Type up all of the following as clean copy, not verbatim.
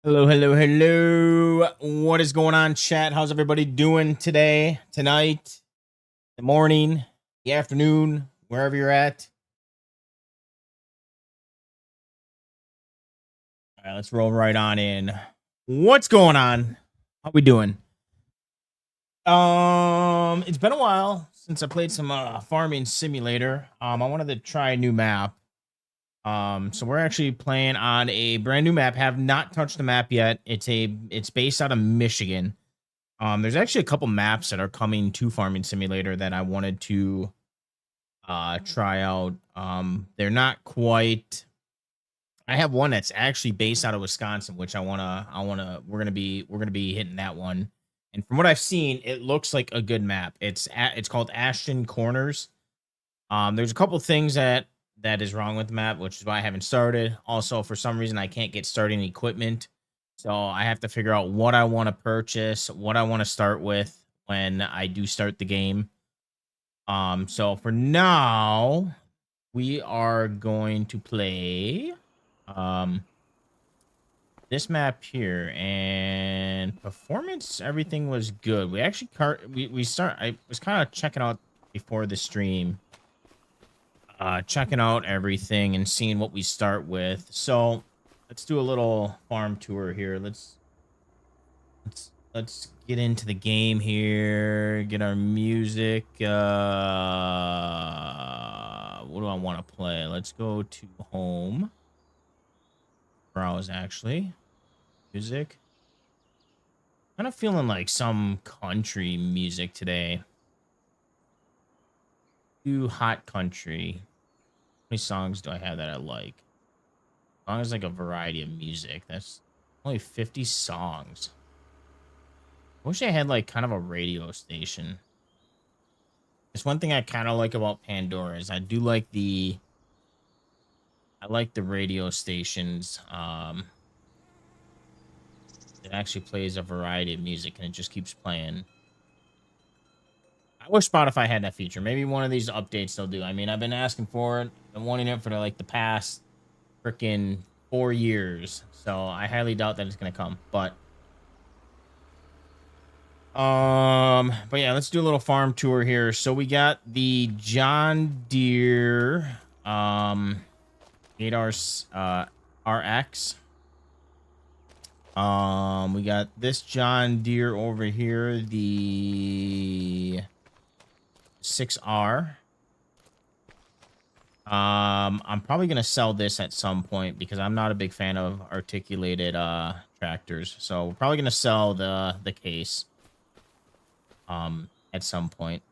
Hello, hello, hello. What is going on, chat? How's everybody doing today, tonight, the morning, the afternoon, wherever you're at? All right, let's roll right on in. What's going on? How we doing? It's been a while since I played some farming simulator. I wanted to try a new map. So we're actually playing on a brand new map. Have not touched the map yet. It's based out of Michigan. There's actually a couple maps that are coming to Farming Simulator that I wanted to try out. They're not quite. I have one that's actually based out of Wisconsin, which we're gonna be hitting that one. And from what I've seen, it looks like a good map. It's called Ashton Corners. There's a couple things that is wrong with the map, which is why I haven't started. Also, for some reason, I can't get starting equipment, so I have to figure out what I want to purchase, what I want to start with when I do start the game. So for now, we are going to play um this map here, and performance, everything was good. We actually I was kind of checking out before the stream, checking out everything and seeing what we start with. So let's do a little farm tour here. Let's get into the game here. Get our music. What do I want to play? Let's go to home. Browse, actually. Music. Kind of feeling like some country music today. Do hot country. How many songs do I have that I like? As long as like a variety of music. That's only 50 songs. I wish I had like kind of a radio station. It's one thing I kind of like about Pandora is I like the radio stations. It actually plays a variety of music and it just keeps playing. I wish Spotify had that feature. Maybe one of these updates they'll do. I mean, I've been asking for it. I'm wanting it for like the past freaking 4 years. So I highly doubt that it's gonna come. But yeah, let's do a little farm tour here. So we got the John Deere 8R RX. We got this John Deere over here, the 6R. I'm probably gonna sell this at some point because I'm not a big fan of articulated tractors. So we're probably gonna sell the case at some point.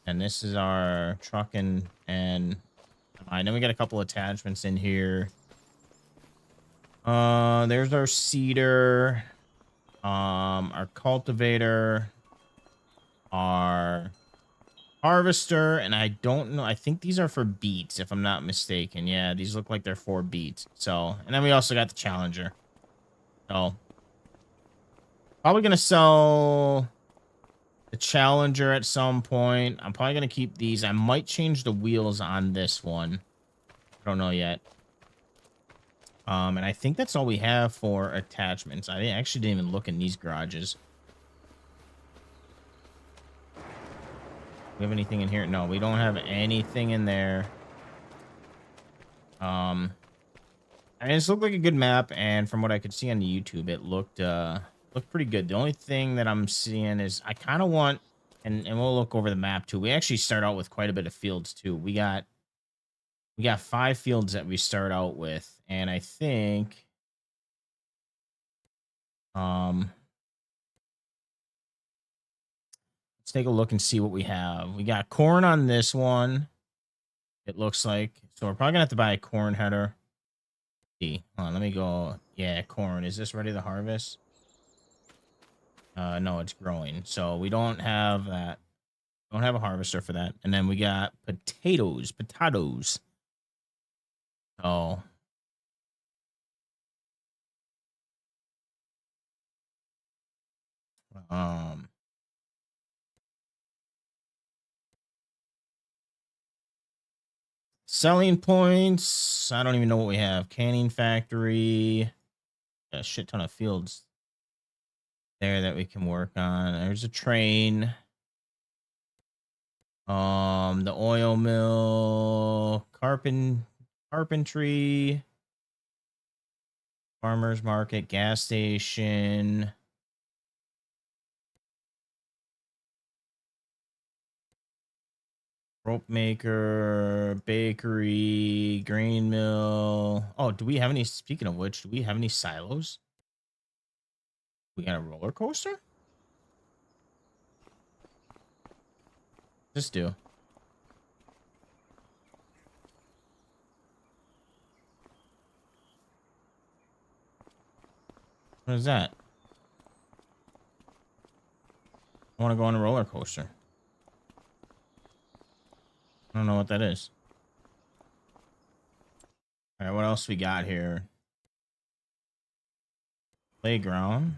And this is our truck and then we got a couple attachments in here. There's our seeder, our cultivator, our harvester, and I don't know. I think these are for beets, if I'm not mistaken. Yeah, these look like they're for beets. So, and then we also got the Challenger. So, probably gonna sell the Challenger at some point. I'm probably gonna keep these. I might change the wheels on this one. I don't know yet. And I think that's all we have for attachments. I actually didn't even look in these garages. We have anything in here? No, we don't have anything in there. I mean, this looked like a good map, and from what I could see on the YouTube, it looked pretty good. The only thing that I'm seeing is I kind of want, and we'll look over the map too. We actually start out with quite a bit of fields too. We got 5 fields that we start out with, and I think let's take a look and see what we have. We got corn on this one. It looks like, so we're probably gonna have to buy a corn header. See, hold on, let me go. Yeah, corn. Is this ready to harvest? No, it's growing. So we don't have that. Don't have a harvester for that. And then we got potatoes. Oh, um, selling points. I don't even know what we have. Canning factory. a shit ton of fields there that we can work on. There's a train. The oil mill, carpentry, farmers market, gas station. Rope maker, bakery, grain mill. Oh, do we have any? Speaking of which, do we have any silos? We got a roller coaster? Just do. What is that? I want to go on a roller coaster. I don't know what that is. All right, what else we got here? Playground.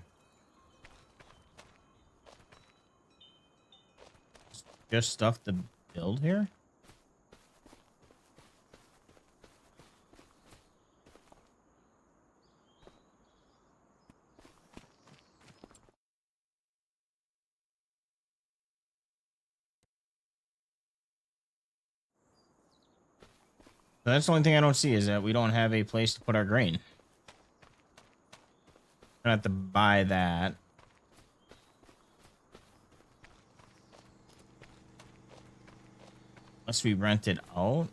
Just stuff to build here? So that's the only thing I don't see is that we don't have a place to put our grain. Gonna have to buy that. Unless we rent it out.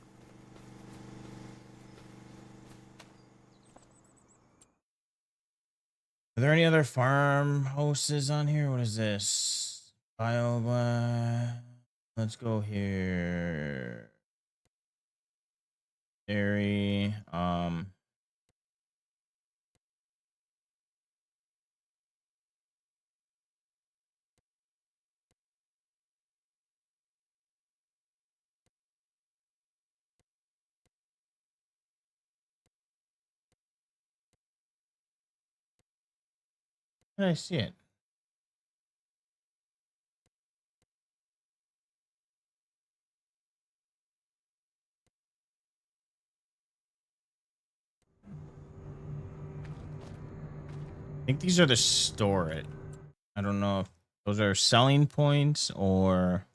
Are there any other farmhouses on here? What is this? Let's go here. Dairy. Where did I see it? I think these are to store it. I don't know if those are selling points or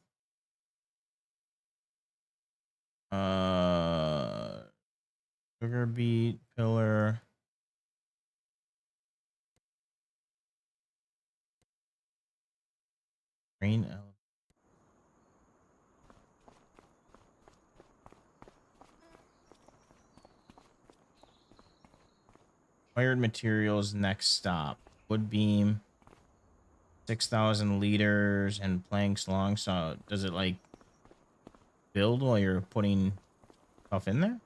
sugar beet pillar. Green elephant. Wired materials next stop. Wood beam. 6,000 liters and planks long. So does it like build while you're putting stuff in there?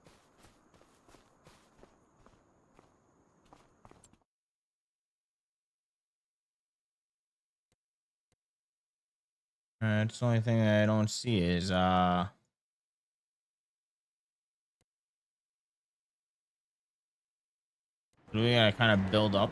That's the only thing that I don't see is we gotta kind of build up.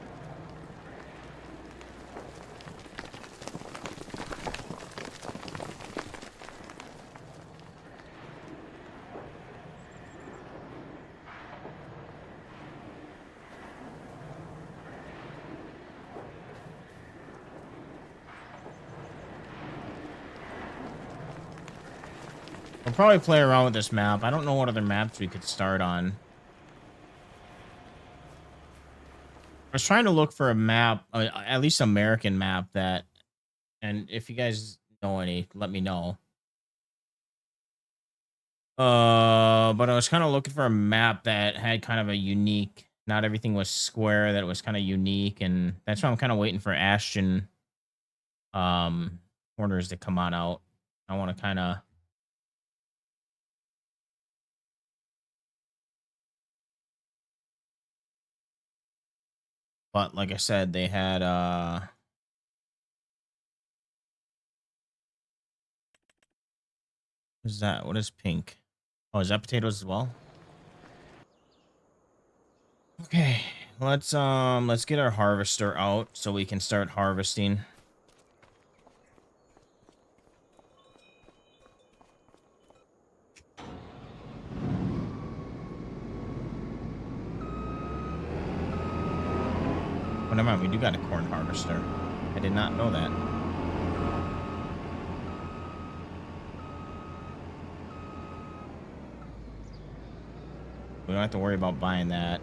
We'll probably play around with this map. I don't know what other maps we could start on. I was trying to look for a map, at least American map that, and if you guys know any, let me know. But I was kind of looking for a map that had kind of a unique, not everything was square, that it was kind of unique, and that's why I'm kind of waiting for Ashton corners to come on out. I want to kind of but like I said, they had what is that? What is pink? Oh, is that potatoes as well? Okay, let's get our harvester out so we can start harvesting. Oh, never mind. We do got a corn harvester. I did not know that. We don't have to worry about buying that.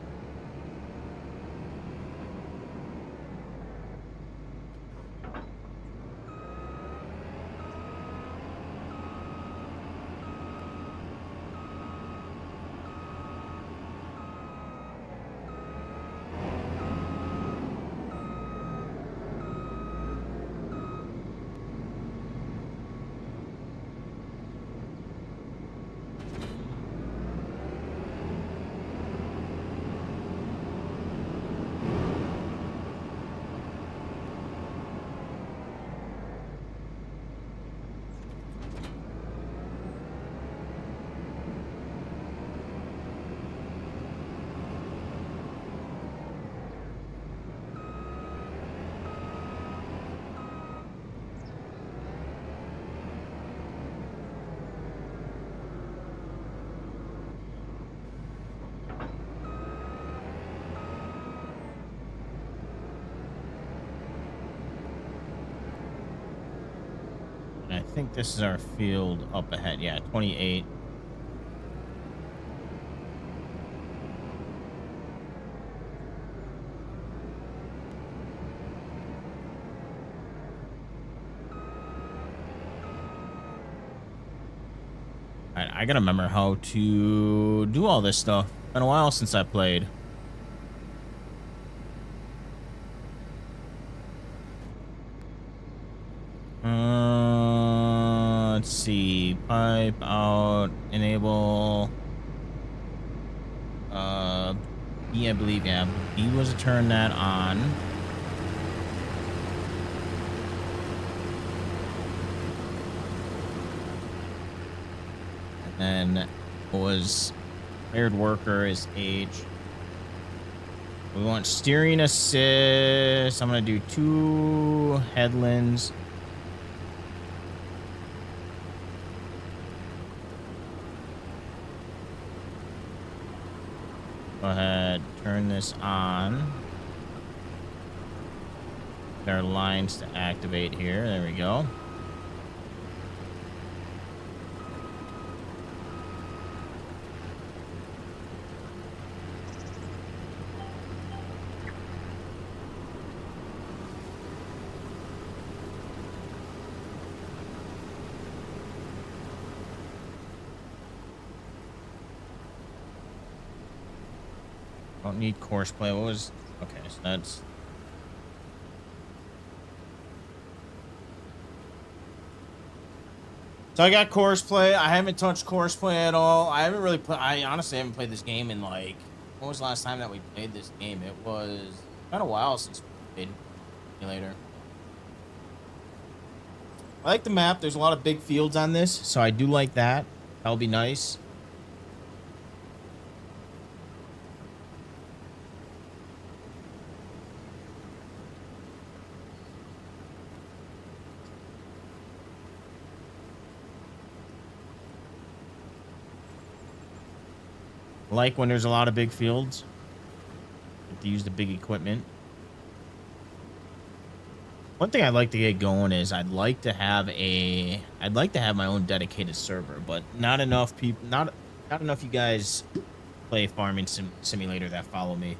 And I think this is our field up ahead. Yeah, 28. All right, I gotta remember how to do all this stuff. Been a while since I played. Let's see. Pipe out. Enable. B, I believe. Yeah, B was to turn that on. And then was hired worker is H. We want steering assist. I'm gonna do 2 headlands. Go ahead, turn this on. There are lines to activate here. There we go. Don't need course play. What was... Okay, so that's... So I got course play. I haven't touched course play at all. I haven't really played... I honestly haven't played this game in like... When was the last time that we played this game? It was been a while since we played later. I like the map. There's a lot of big fields on this, so I do like that. That'll be nice. Like when there's a lot of big fields. Have to use the big equipment. One thing I'd like to get going is I'd like to have my own dedicated server, but not enough people, not enough you guys play Farming Simulator that follow me.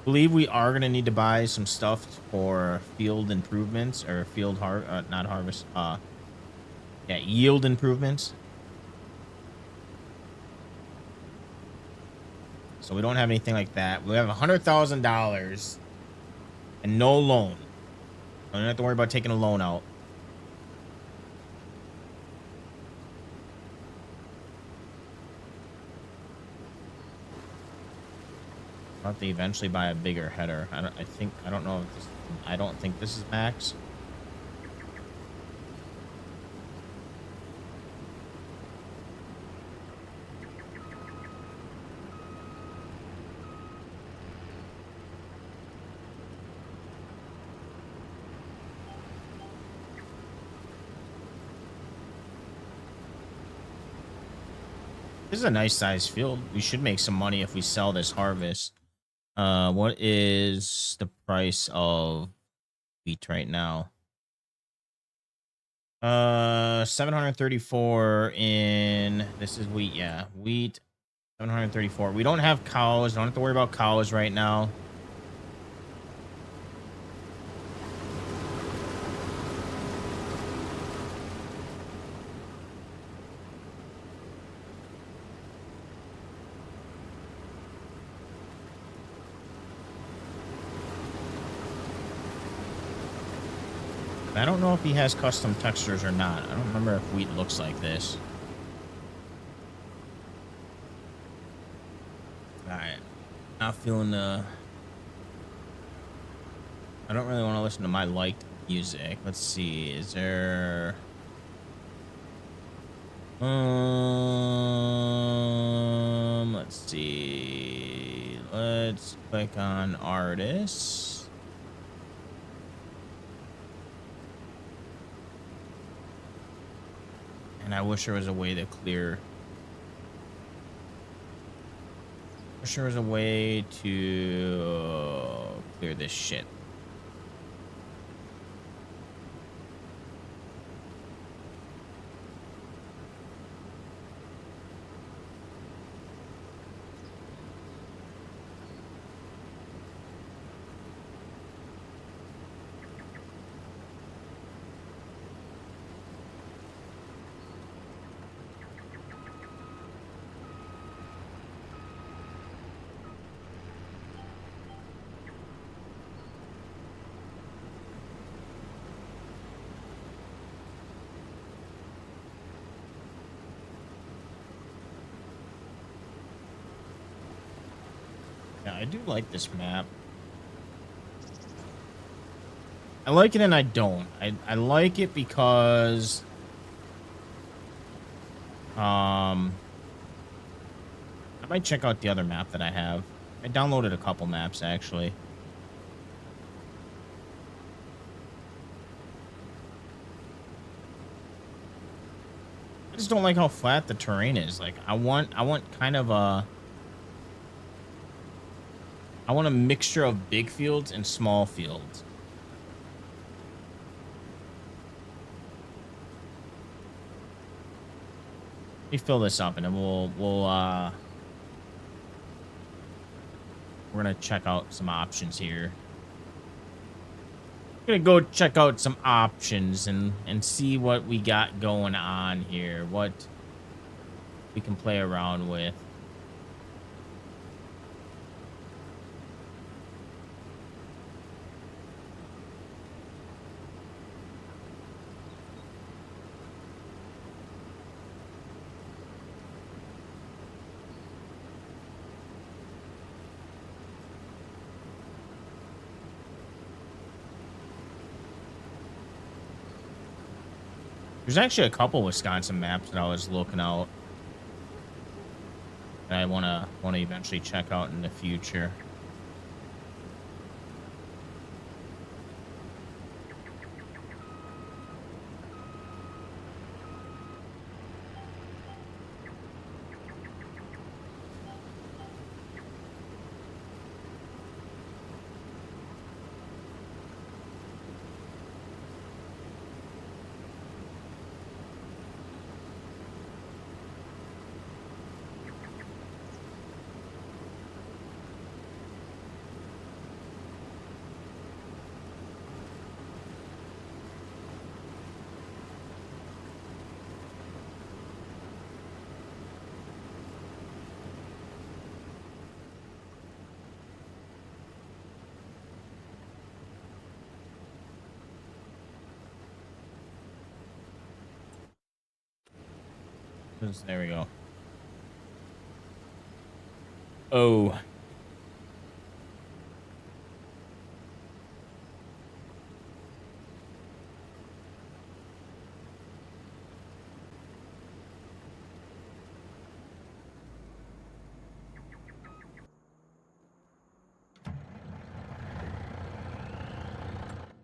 Believe we are going to need to buy some stuff for field improvements or field not harvest, yeah, yield improvements. So we don't have anything like that. We have $100,000 and no loan. I don't have to worry about taking a loan out. I'll have to eventually buy a bigger header. I don't know if this, I don't think this is max. This is a nice sized field. We should make some money if we sell this harvest. What is the price of wheat right now? 734 in this is wheat, yeah. Wheat 734. We don't have cows. Don't have to worry about cows right now. I don't know if he has custom textures or not. I don't remember if wheat looks like this. All right. Not feeling I don't really want to listen to my liked music. Let's see. Is there let's see. Let's click on artists. And I wish there was a way to clear. Wish there was a way to clear this shit. Yeah, I do like this map. I like it and I don't. I like it because I might check out the other map that I have. I downloaded a couple maps actually. I just don't like how flat the terrain is. Like I want kind of I want a mixture of big fields and small fields. Let me fill this up and then we're gonna check out some options here. Gonna go check out some options and see what we got going on here. What we can play around with. There's actually a couple Wisconsin maps that I was looking out that I wanna eventually check out in the future. There we go. Oh.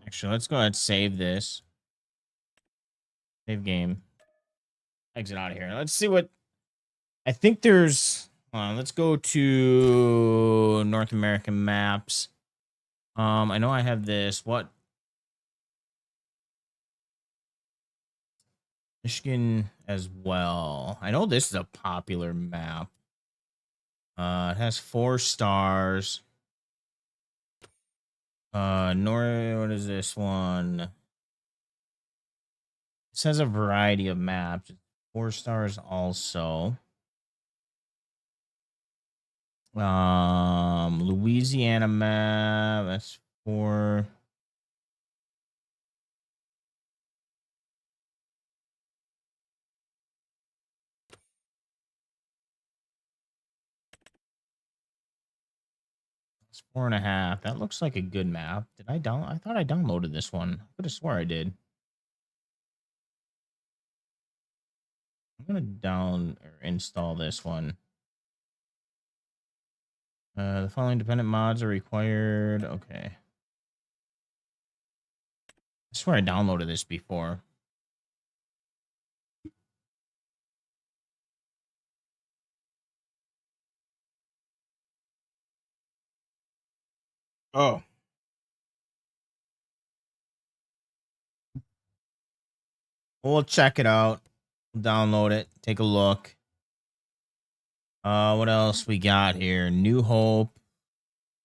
Actually, let's go ahead and save this. Save game. Exit out of here. Let's see what I think there's. Let's go to North American maps. I know I have this. What? Michigan as well. I know this is a popular map. It has 4 stars. What is this one? It says a variety of maps. 4 stars also. Louisiana map. That's 4. It's 4.5. That looks like a good map. Did I down? I thought I downloaded this one. I could have swore I did. I'm gonna down or install this one. The following dependent mods are required. Okay. I swear I downloaded this before. Oh. We'll check it out. We'll download it. Take a look. What else we got here? New Hope,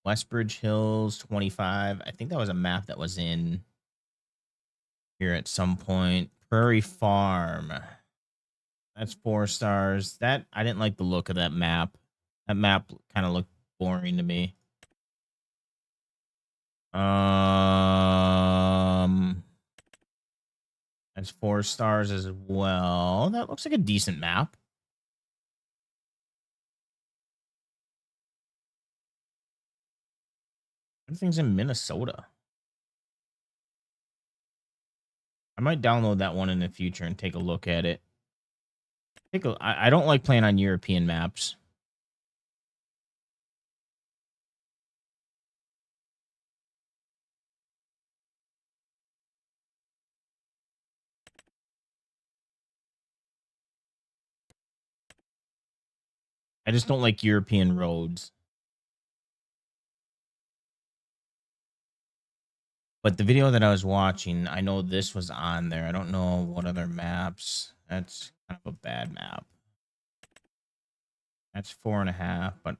Westbridge Hills, 25. I think that was a map that was in here at some point. Prairie Farm. That's 4 stars. That I didn't like the look of that map. That map kind of looked boring to me. That's 4 stars as well. That looks like a decent map. Everything's in Minnesota. I might download that one in the future and take a look at it. I don't like playing on European maps. I just don't like European roads. But the video that I was watching, I know this was on there. I don't know what other maps. That's kind of a bad map. That's 4.5, but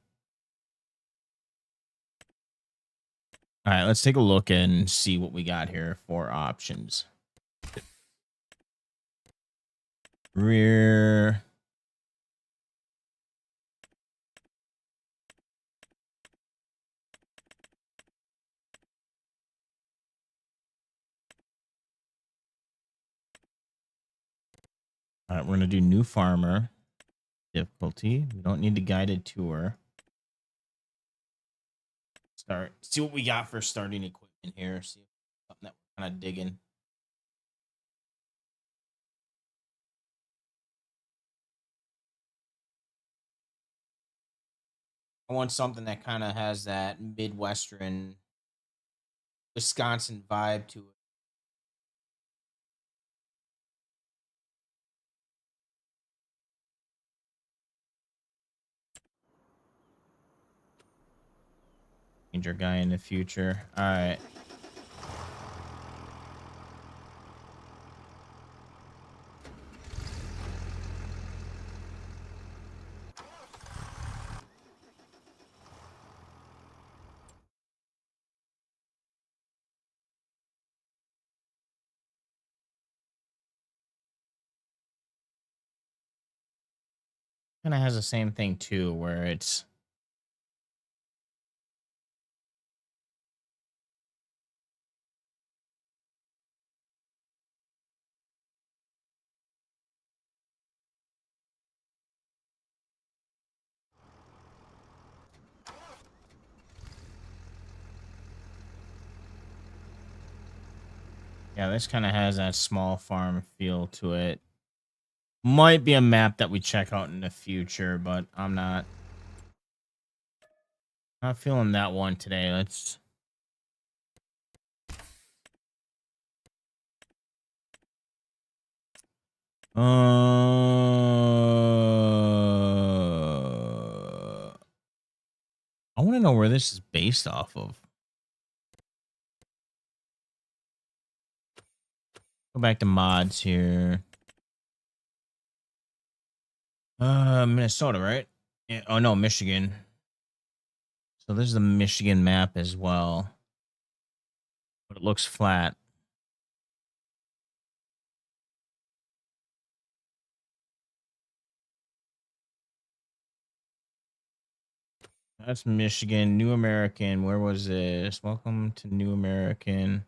all right, let's take a look and see what we got here for options. Rear. All right, we're going to do new farmer. Difficulty. We don't need the guided tour. Start. See what we got for starting equipment here. See something that we're kind of digging. I want something that kind of has that Midwestern Wisconsin vibe to it. Ranger guy in the future. All right. Kind of has the same thing too, where it's yeah, this kind of has that small farm feel to it. Might be a map that we check out in the future, but I'm not feeling that one today. Let's to know where this is based off of. Go back to mods here. Minnesota, right? Yeah. Oh no, Michigan. So this is the Michigan map as well, but it looks flat. That's Michigan. New American. Where was this? Welcome to New American.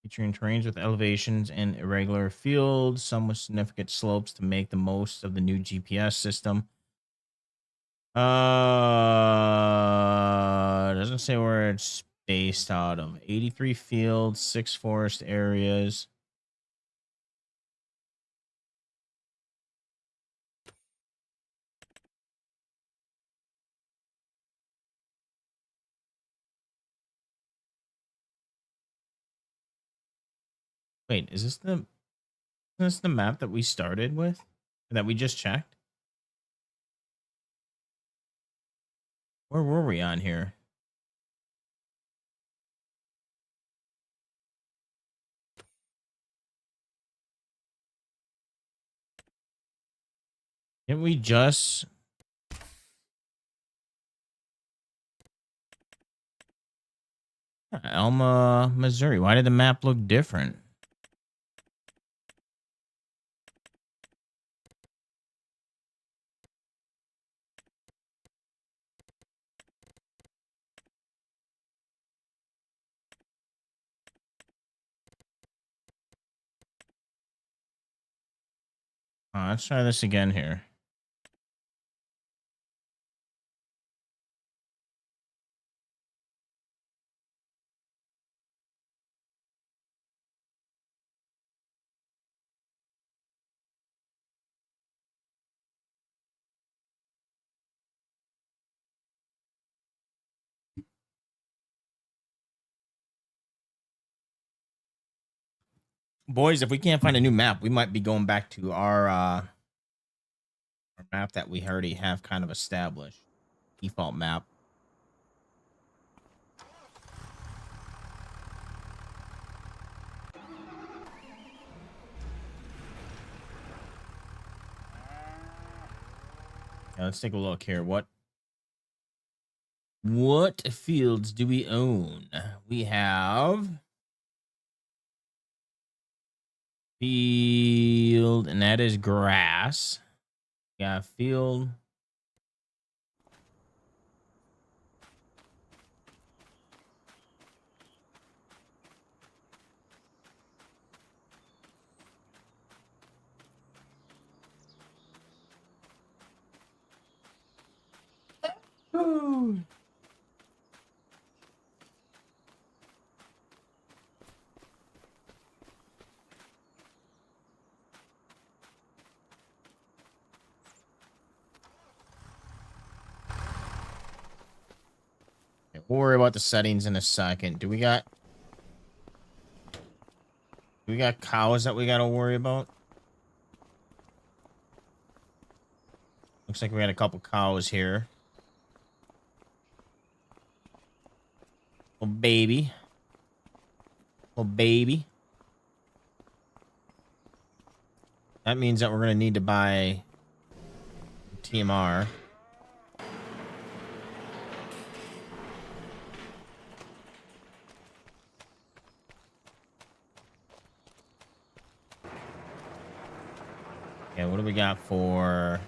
Featuring terrains with elevations and irregular fields, some with significant slopes to make the most of the new GPS system. Doesn't say where it's based out of. 83 fields, 6 forest areas. Wait, is this the map that we started with? That we just checked? Where were we on here? Didn't we just Elma, Missouri? Why did the map look different? Let's try this again here. Boys, if we can't find a new map, we might be going back to our map that we already have kind of established. Default map. Yeah, let's take a look here. What fields do we own? We have field, and that is grass. We got field. Ooh. Okay, we'll worry about the settings in a second. Do we got cows that we got to worry about? Looks like we got a couple cows here. Oh baby. Oh baby. That means that we're gonna need to buy TMR. Yeah, what do we got for?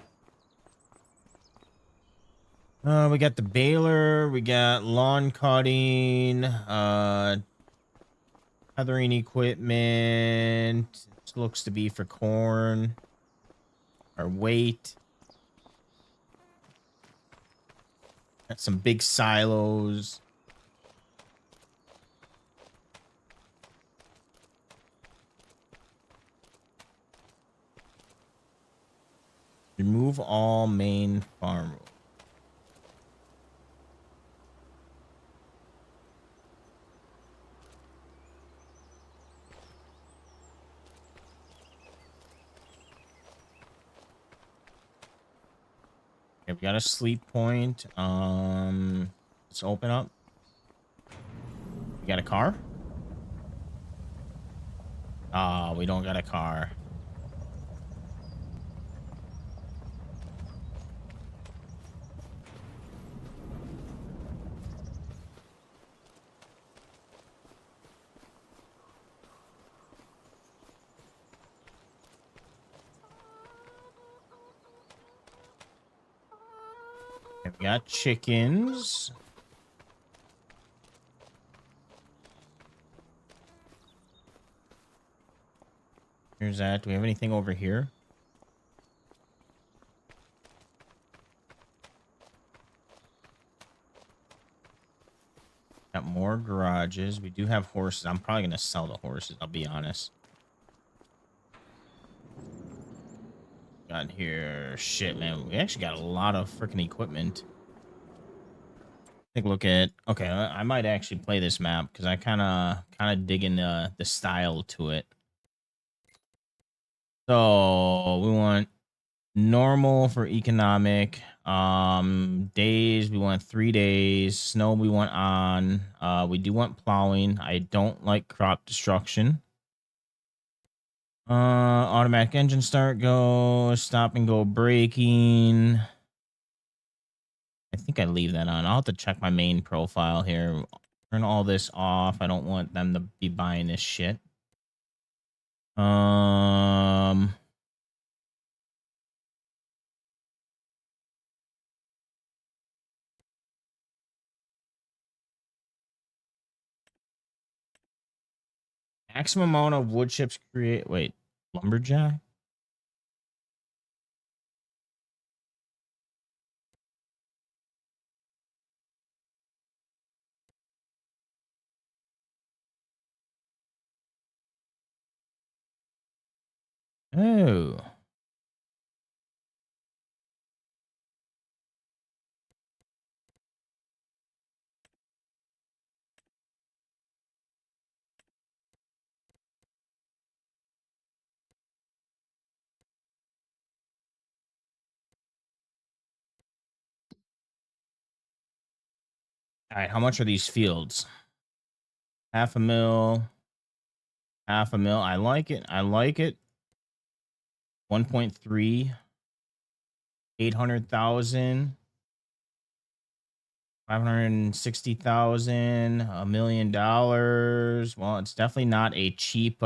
We got the baler, we got lawn cutting, feathering equipment. This looks to be for corn. Our weight. Got some big silos. Remove all main farm rules. Okay, Okay, we got a sleep point. Let's open up. We got a car? Oh, we don't got a car. Okay, we got chickens. Here's that. Do we have anything over here? Got more garages. We do have horses. I'm probably going to sell the horses, I'll be honest. Got here. Shit, man. We actually got a lot of freaking equipment. Take a look at. Okay, I might actually play this map because I kind of digging the style to it. So we want normal for economic. Days we want 3 days. Snow we want on. We do want plowing. I don't like crop destruction. Automatic engine start, go, stop and go braking. I think I leave that on. I'll have to check my main profile here. Turn all this off. I don't want them to be buying this shit. Maximum amount of wood chips create. Wait, lumberjack? Oh. All right, how much are these fields? Half a mil. Half a mil. I like it. I like it. 1.3. 800,000. 560,000. $1 million. Well, it's definitely not a cheap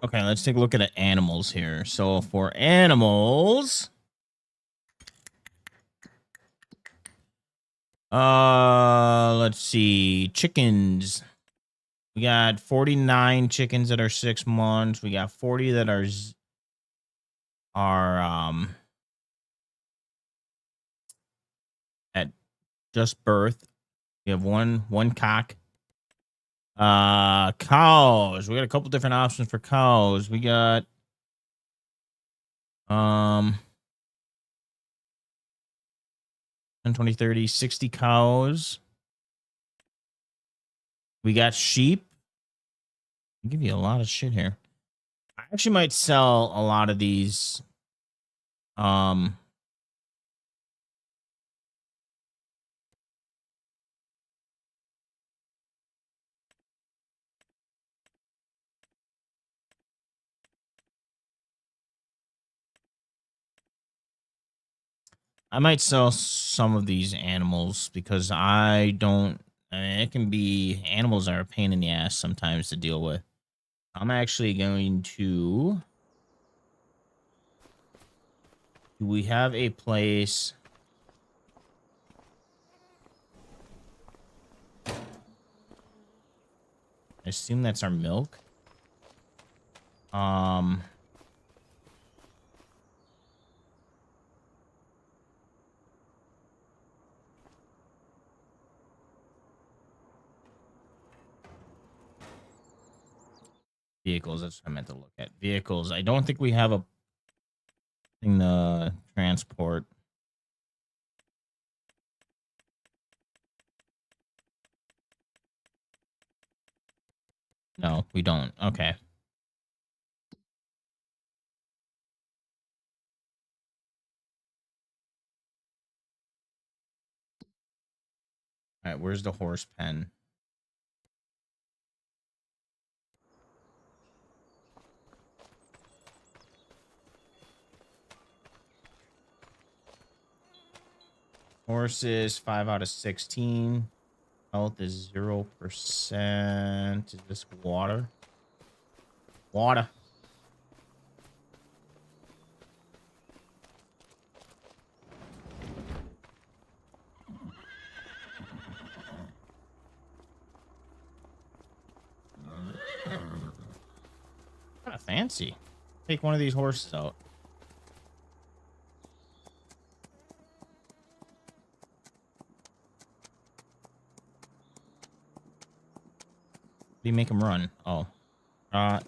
Okay, let's take a look at the animals here. So for animals, let's see. Chickens. We got 49 chickens that are 6 months. We got 40 that are at just birth. We have one cock. Cows. We got a couple different options for cows. We got 10, 20, 30, 60 cows. We got sheep. I'll give you a lot of shit here. I actually might sell a lot of these um I might sell some of these animals because I don't. I mean, it can be animals are a pain in the ass sometimes to deal with. I'm actually going to. Do we have a place? I assume that's our milk. Um, Vehicles. That's what I meant to look at. Vehicles. I don't think we have a thing to transport. No, we don't. Okay. All right, where's the horse pen? Horses, 5 out of 16. Health is 0%. Is this water? Water. Kind of fancy. Take one of these horses out. How do you make them run? Oh. Uh,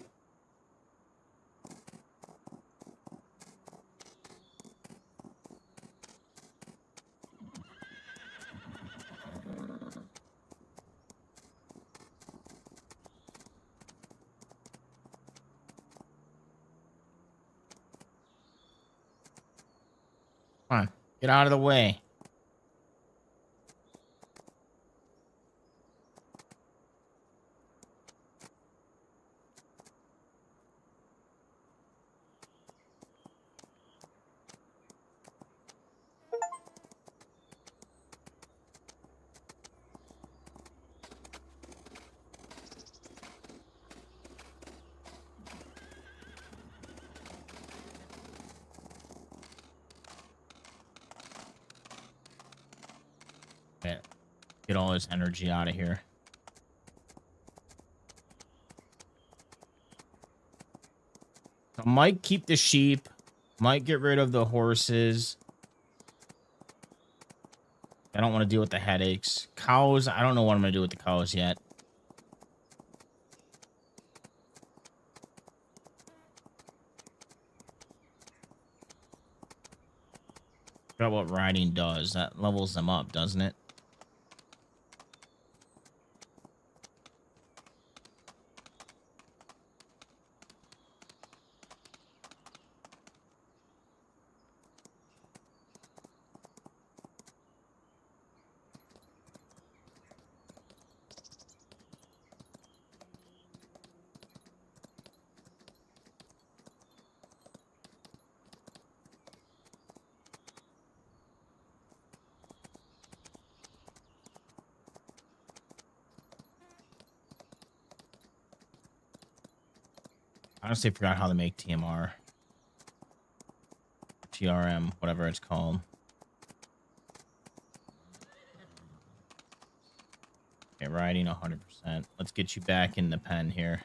Come on. Get out of the way. Get all this energy out of here. I might keep the sheep. Might get rid of the horses. I don't want to deal with the headaches. Cows, I don't know what I'm going to do with the cows yet. Forgot what riding does. That levels them up, doesn't it? I honestly forgot how to make TMR. TRM, whatever it's called. Okay, riding 100%. Let's get you back in the pen here.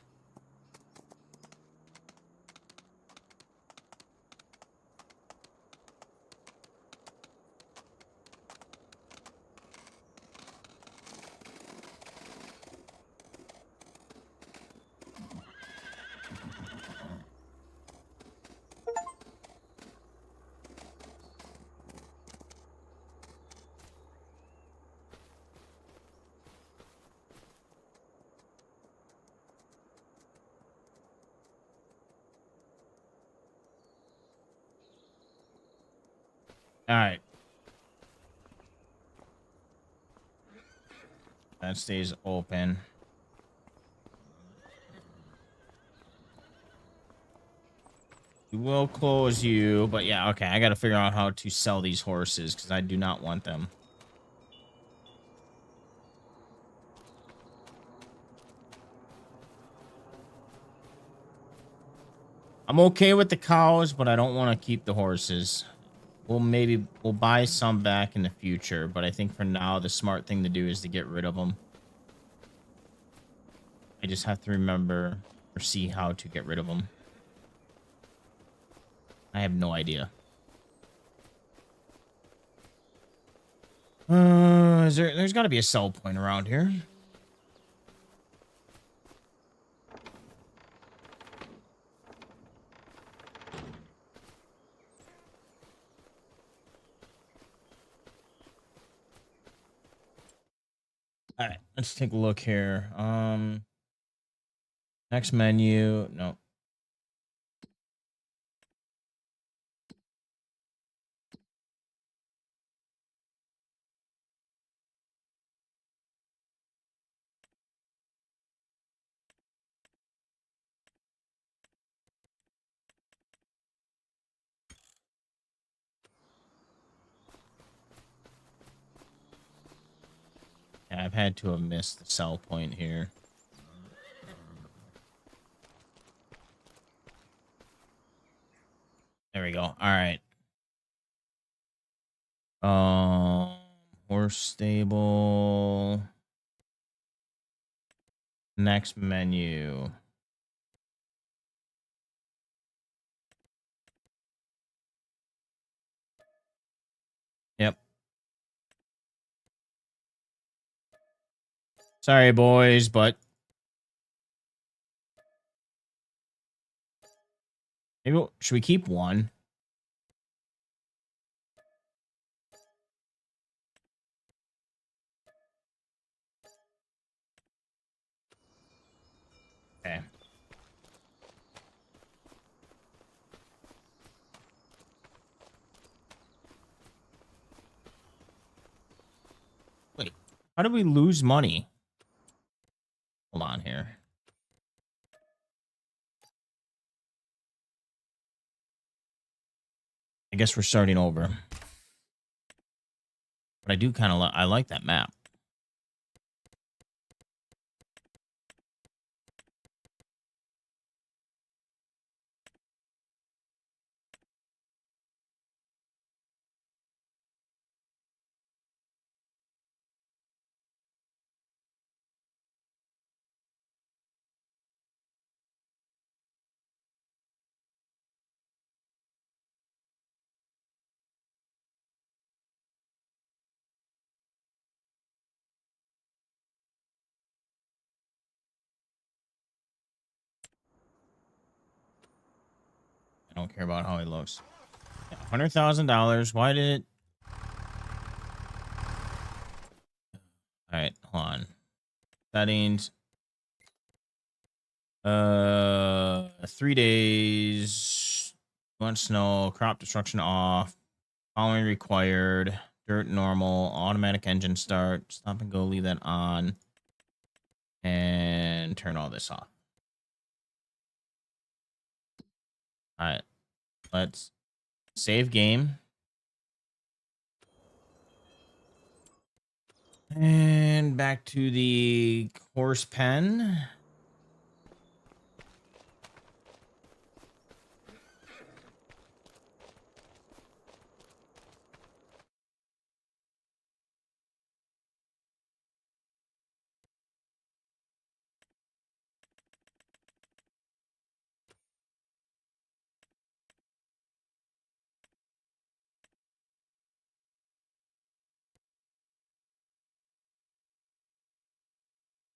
All right. That stays open. We will close you, but yeah, okay. I got to figure out how to sell these horses because I do not want them. I'm okay with the cows, but I don't want to keep the horses. We'll buy some back in the future, but I think for now the smart thing to do is to get rid of them. I just have to remember or see how to get rid of them. I have no idea. There's got to be a sell point around here. All right, let's take a look here. Next menu. No. had to have missed the sell point here. There we go. All right. Horse stable. Next menu. Yep. Sorry, boys, but maybe should we keep one? Okay. Wait, how did we lose money? Hold on here. I guess we're starting over. But I do kind of I like that map. I don't care about how he looks. $100,000. Why did it? All right, hold on. Settings. 3 days. Want snow. Crop destruction off. Following required. Dirt normal. Automatic engine start. Stop and go. Leave that on. And turn all this off. All right. Let's save game. And back to the horse pen.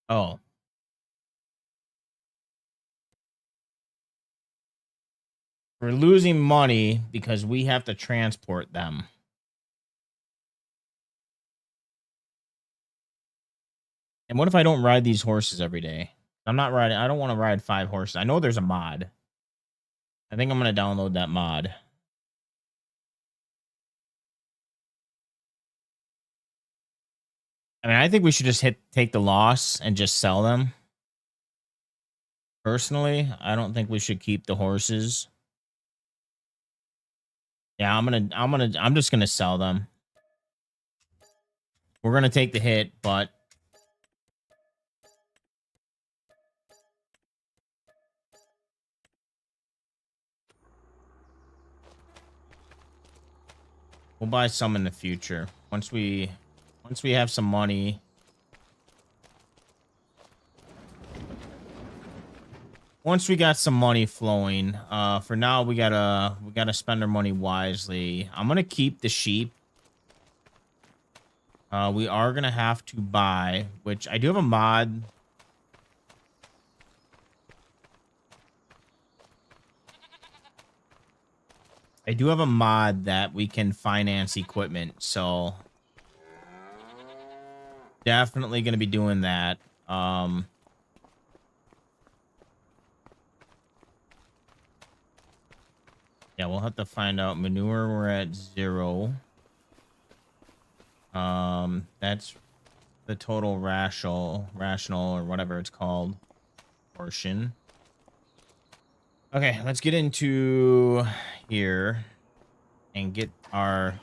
Oh. We're losing money because we have to transport them. And what if I don't ride these horses every day? I'm not riding. I don't want to ride 5 horses. I know there's a mod. I think I'm going to download that mod. I mean, I think we should just take the loss and just sell them. Personally, I don't think we should keep the horses. Yeah, I'm just gonna sell them. We're gonna take the hit, but we'll buy some in the future. Once we have some money. Once we got some money flowing, for now we gotta spend our money wisely. I'm gonna keep the sheep. We are gonna have to buy, which I do have a mod. I do have a mod that we can finance equipment, so definitely gonna be doing that. Yeah, we'll have to find out. Manure, we're at 0. That's the total rational or whatever it's called portion. Okay, let's get into here and get our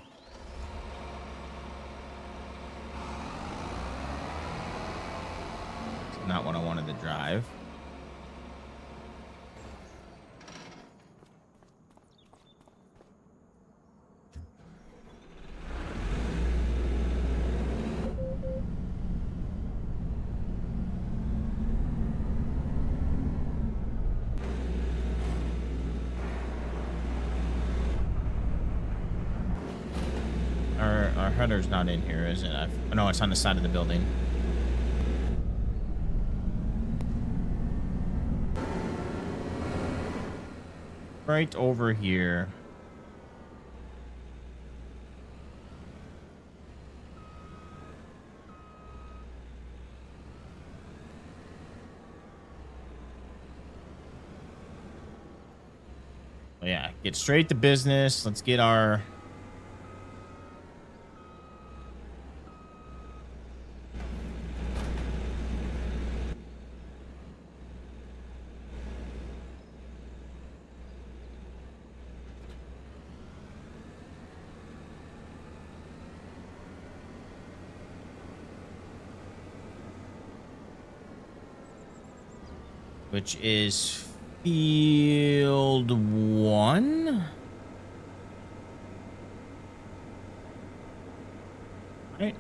not what I wanted to drive. Our header's not in here, is it? No, it's on the side of the building. Right over here. Well, yeah, get straight to business. Let's get our... which is field 1. Right.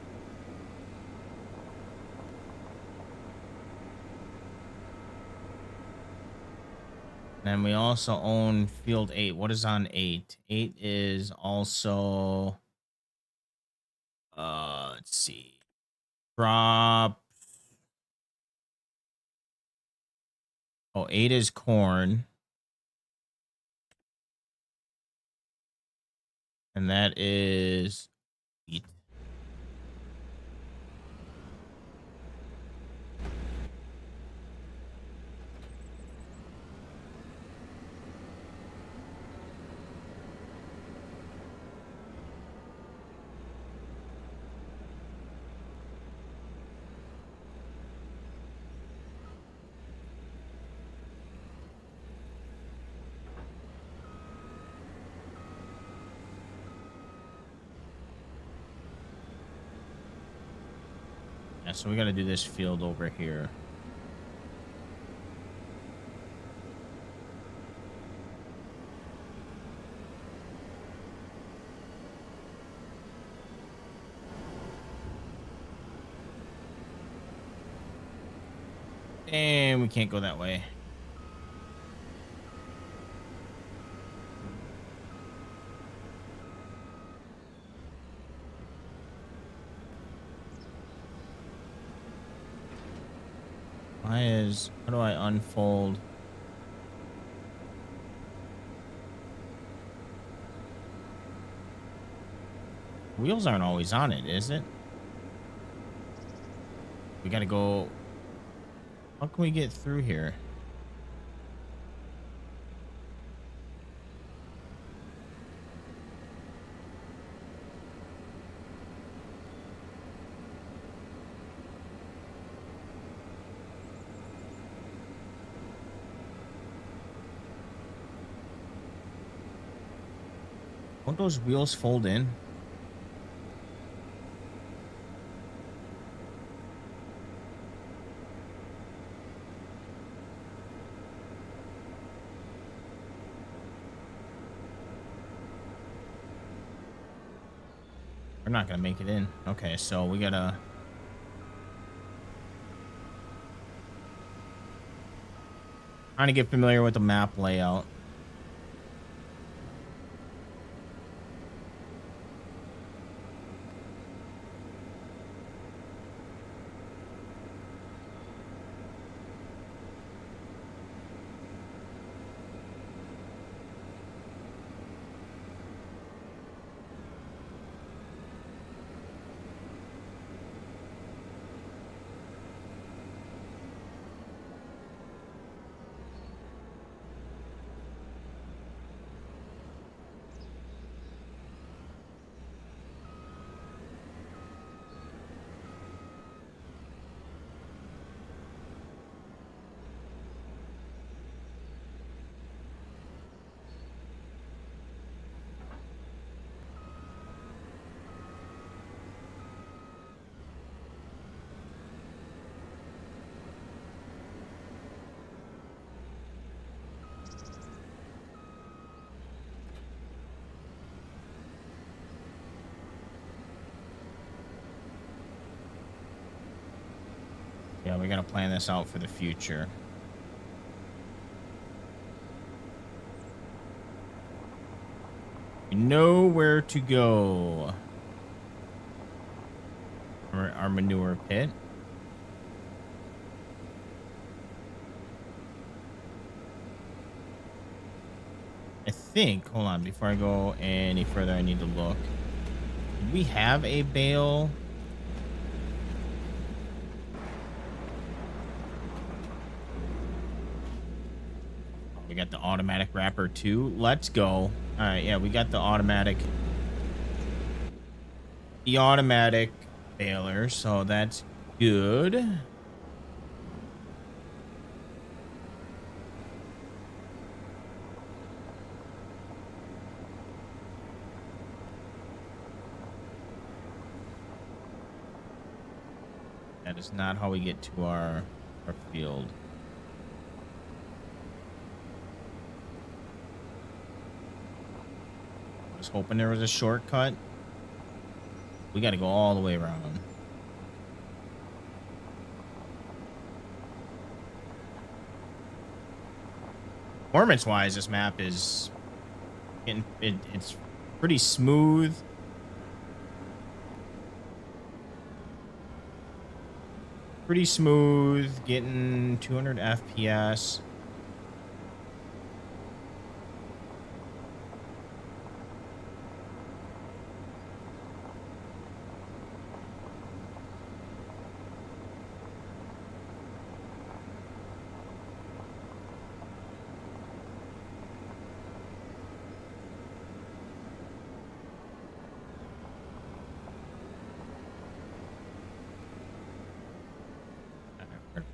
And we also own field 8. What is on 8? 8 is also let's see. Drop. Oh, 8 is corn. And that is wheat. Yeah, so we got to do this field over here. And we can't go that way. How do I unfold? Wheels aren't always on it, is it? We gotta go. How can we get through here? Won't those wheels fold in? We're not gonna make it in. Okay, so we gotta... Trying to get familiar with the map layout. we gotta plan this out for the future. We know where to go. Our manure pit. I think, hold on, before I go any further, I need to look. Do we have a bale? We got the automatic wrapper too. Let's go. All right, yeah, we got the automatic baler, so that's good. That is not how we get to our field. I was hoping there was a shortcut. We got to go all the way around. Performance wise, this map is getting it's pretty smooth. Pretty smooth, getting 200 FPS.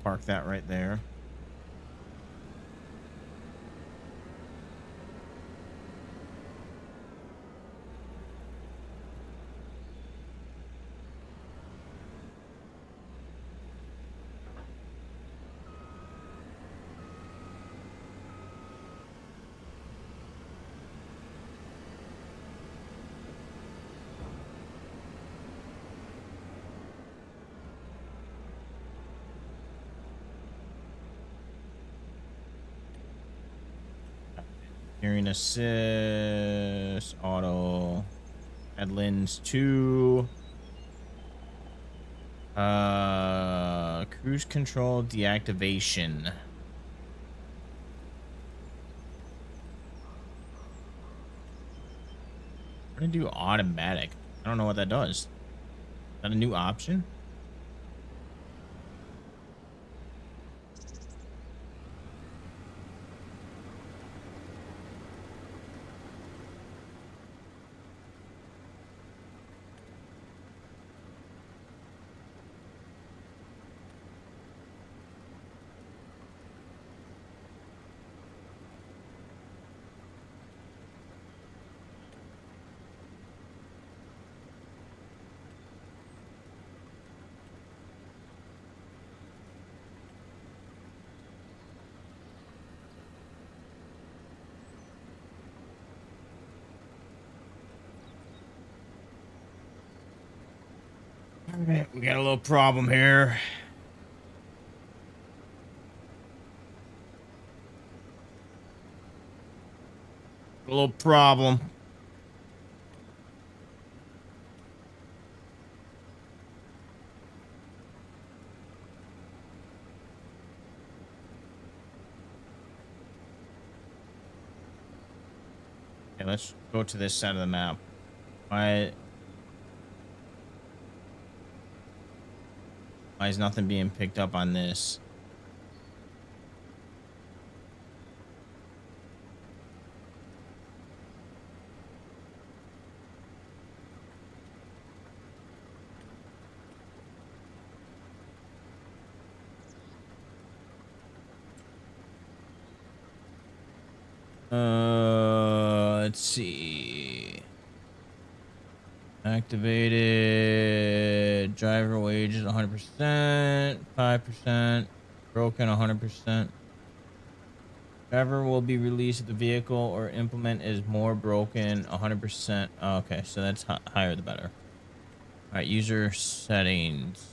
Park that right there. Hearing assist, auto, headlands 2, cruise control deactivation. I'm gonna do automatic. I don't know what that does. Is that a new option? All right, we got a little problem here. A little problem. Okay, let's go to this side of the map. Why is nothing being picked up on this? Let's see. Activated. Driver wages 100%, 5%, broken 100%. Driver will be released if the vehicle or implement is more broken 100%. Okay, so that's higher the better. All right, user settings.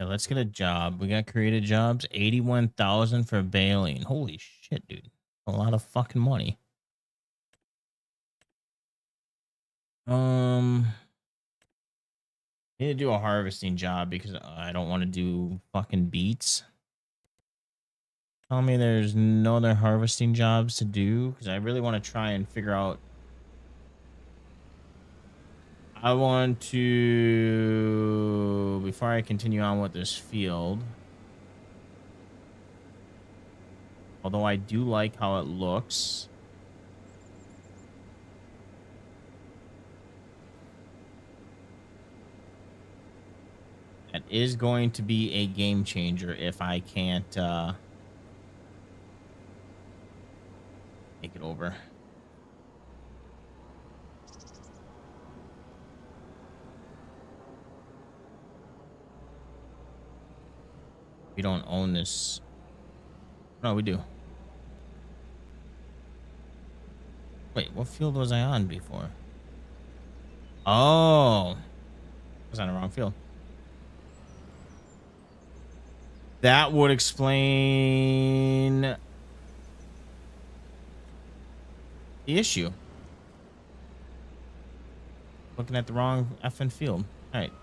Yeah, let's get a job. We got created jobs. 81,000 for baling. Holy shit, dude. A lot of fucking money. Need to do a harvesting job because I don't want to do fucking beets. Tell me there's no other harvesting jobs to do because I really want to try and figure out. I want to, before I continue on with this field, although I do like how it looks. That is going to be a game changer if I can't take it over. We don't own this. No, we do. Wait, what field was I on before? Oh, I was on the wrong field. That would explain the issue. Looking at the wrong effing field. All right.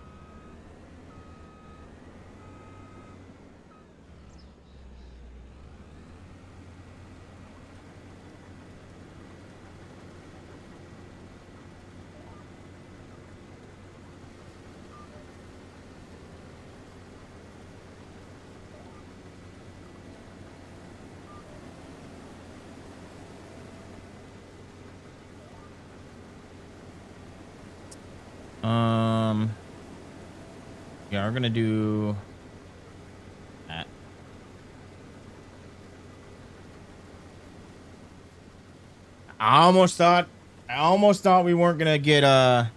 Yeah, we're gonna do that. I almost thought we weren't gonna get a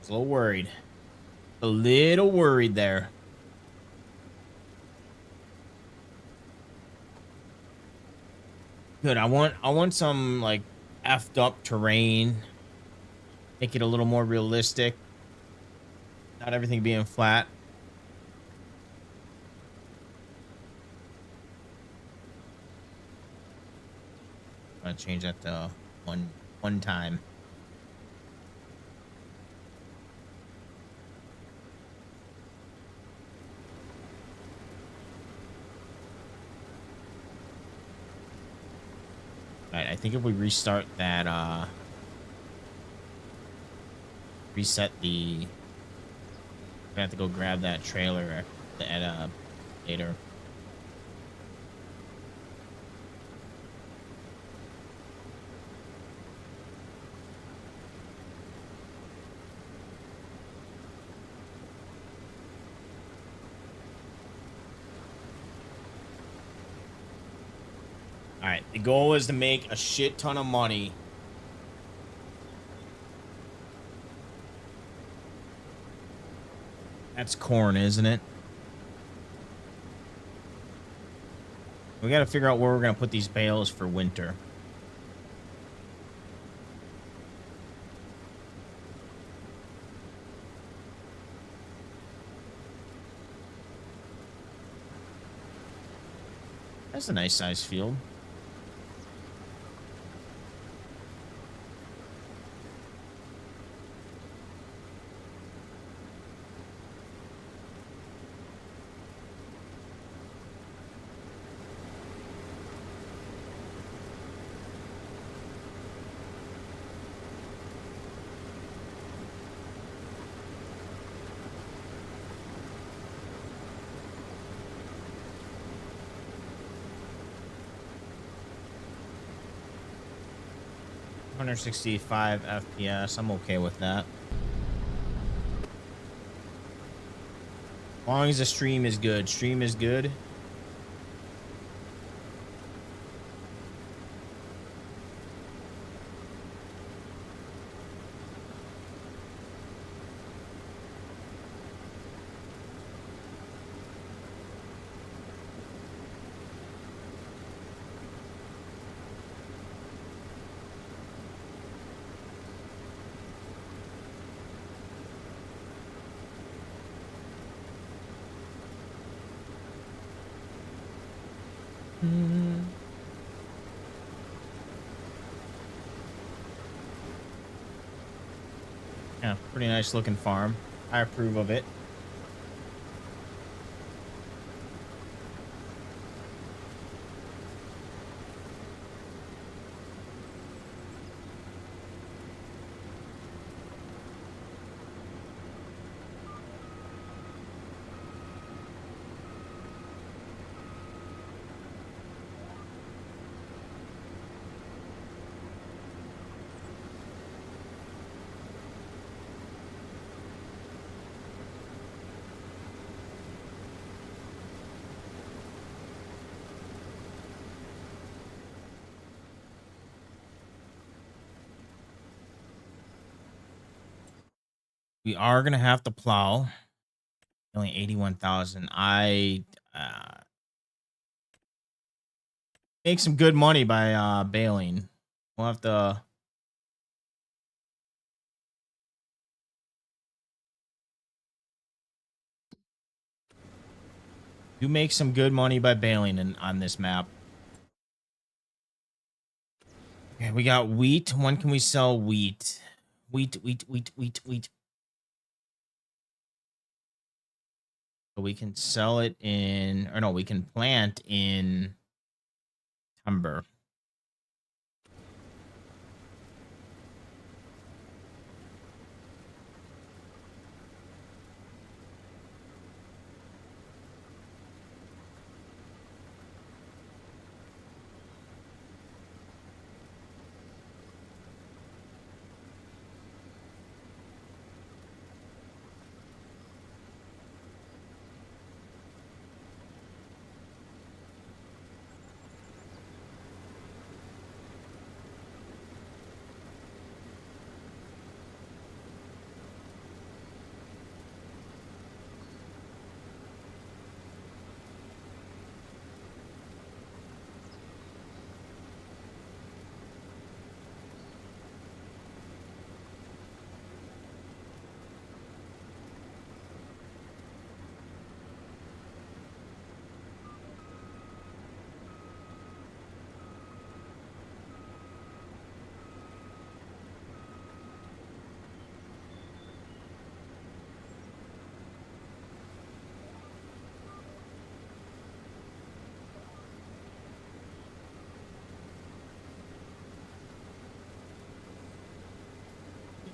little worried. A little worried there. Good. I want some like effed up terrain. Make it a little more realistic. Not everything being flat. I'm gonna change that to one time. All right, I think if we restart that, reset the, we're gonna have to go grab that trailer at later. All right, the goal is to make a shit ton of money. That's corn, isn't it? We got to figure out where we're going to put these bales for winter. That's a nice size field. $165 FPS. I'm okay with that. As long as the stream is good. Stream is good. Mm. Yeah, pretty nice looking farm. I approve of it. We are gonna have to plow. Only 81,000. I make some good money by bailing. We'll have to. You make some good money by bailing on this map. Okay, we got wheat. When can we sell wheat? Wheat. So we can sell it in, or no, we can plant in September.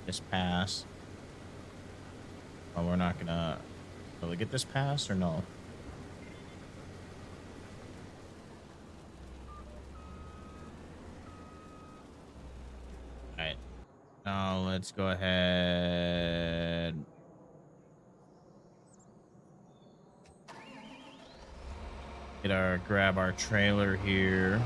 This pass. Oh, we're not gonna really get this pass or no? All right. Now let's go ahead. Grab our trailer here.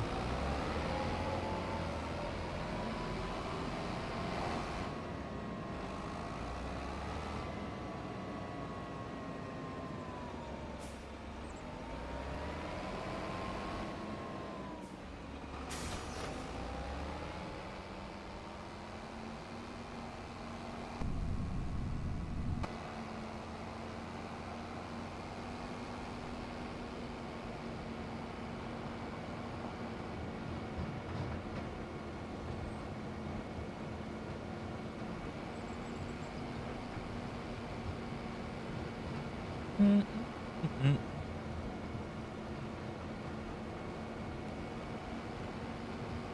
Mm-mm-mm.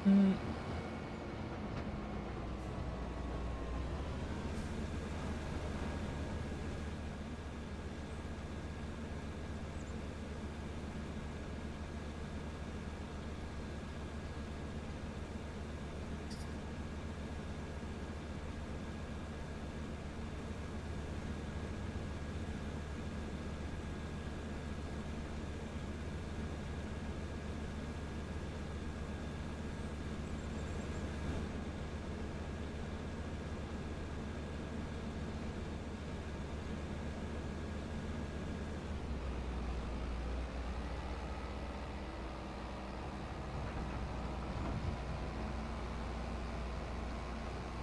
Mm.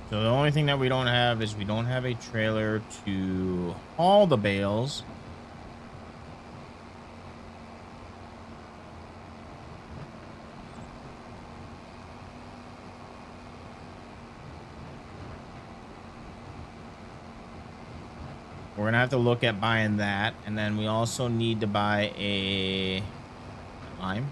So the only thing that we don't have is we don't have a trailer to haul the bales. We're gonna have to look at buying that, and then we also need to buy a lime.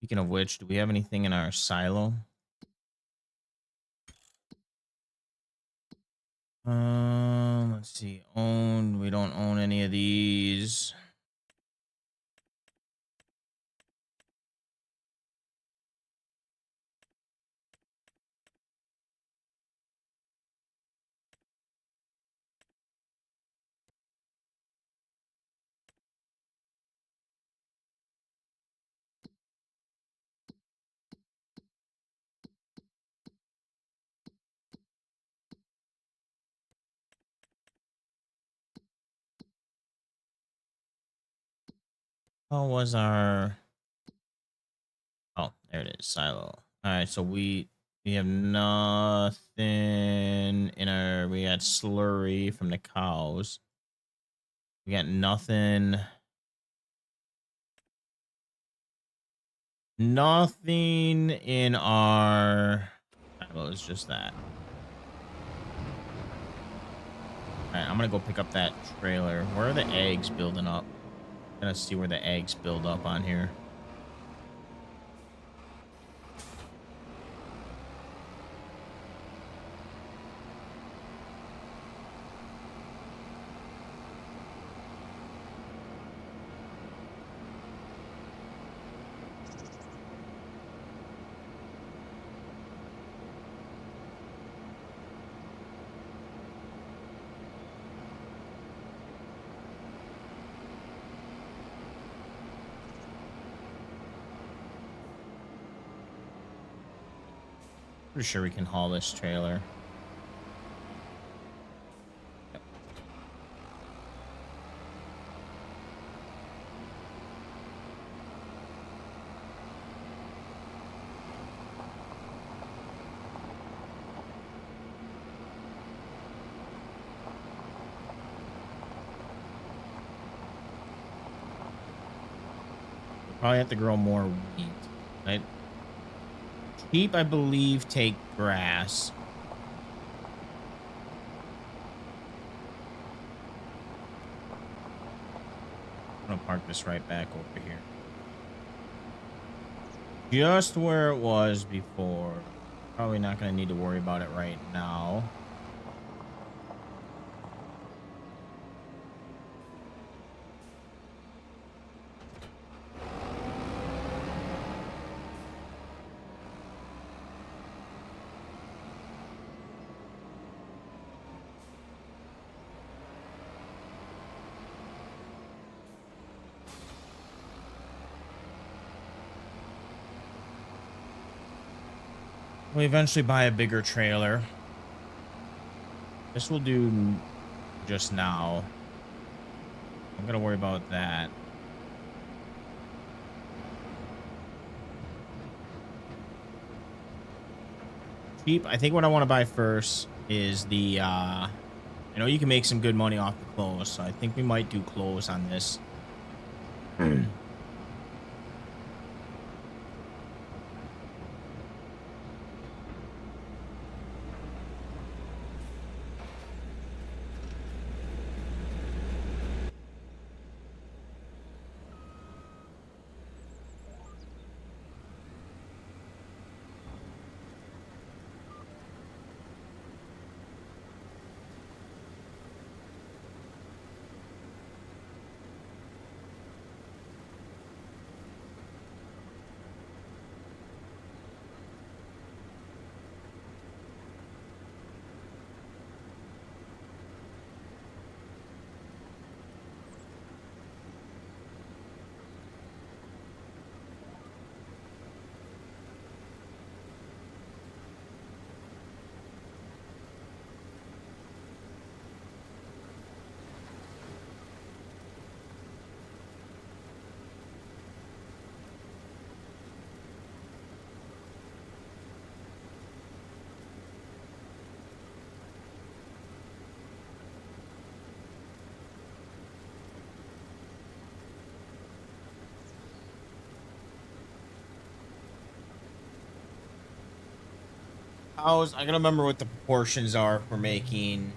Speaking of which, do we have anything in our silo? Let's see. Owned. We don't own any of these. How was our? Oh, there it is. Silo. All right, so we have nothing in our. We got slurry from the cows. We got nothing. Nothing in our. Well, it's just that. All right, I'm gonna go pick up that trailer. Where are the eggs building up? Gonna see where the eggs build up on here. Pretty sure we can haul this trailer. Yep. We'll probably have to grow more wheat. Right? Sheep, I believe, take grass. I'm gonna park this right back over here. Just where it was before. Probably not gonna need to worry about it right now. We'll eventually buy a bigger trailer. This will do just now. I'm gonna worry about that. Cheap. I think what I want to buy first is the you know, you can make some good money off the clothes, so I think we might do clothes on this. I gotta remember what the proportions are for making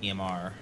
TMR.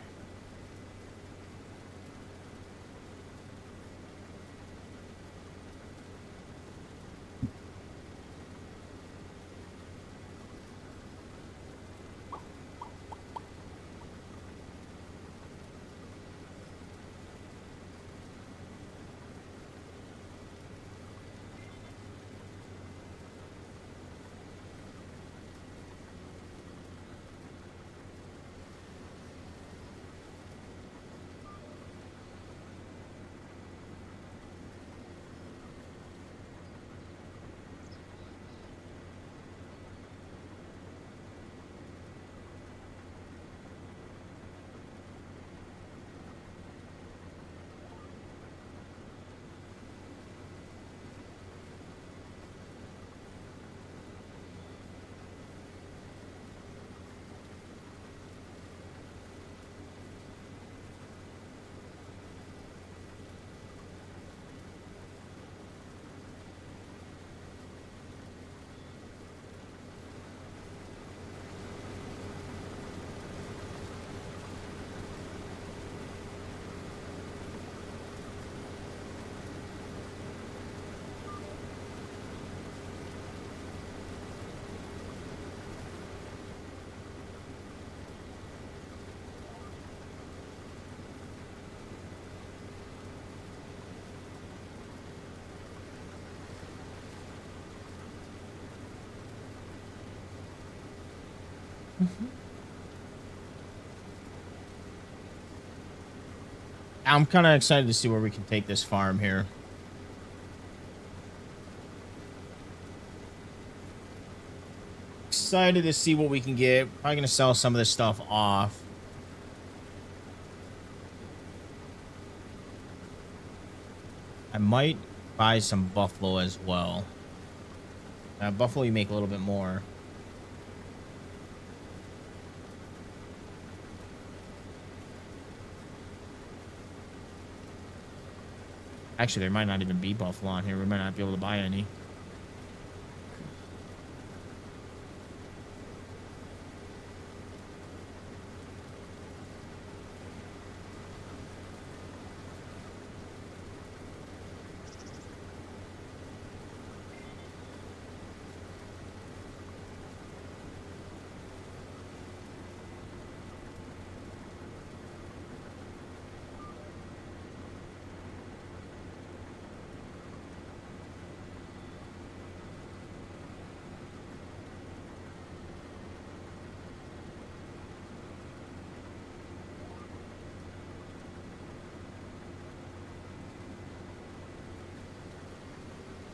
I'm kind of excited to see where we can take this farm here. Excited to see what we can get. Probably gonna sell some of this stuff off. I might buy some buffalo as well. Buffalo, you make a little bit more. Actually, there might not even be buffalo on here. We might not be able to buy any.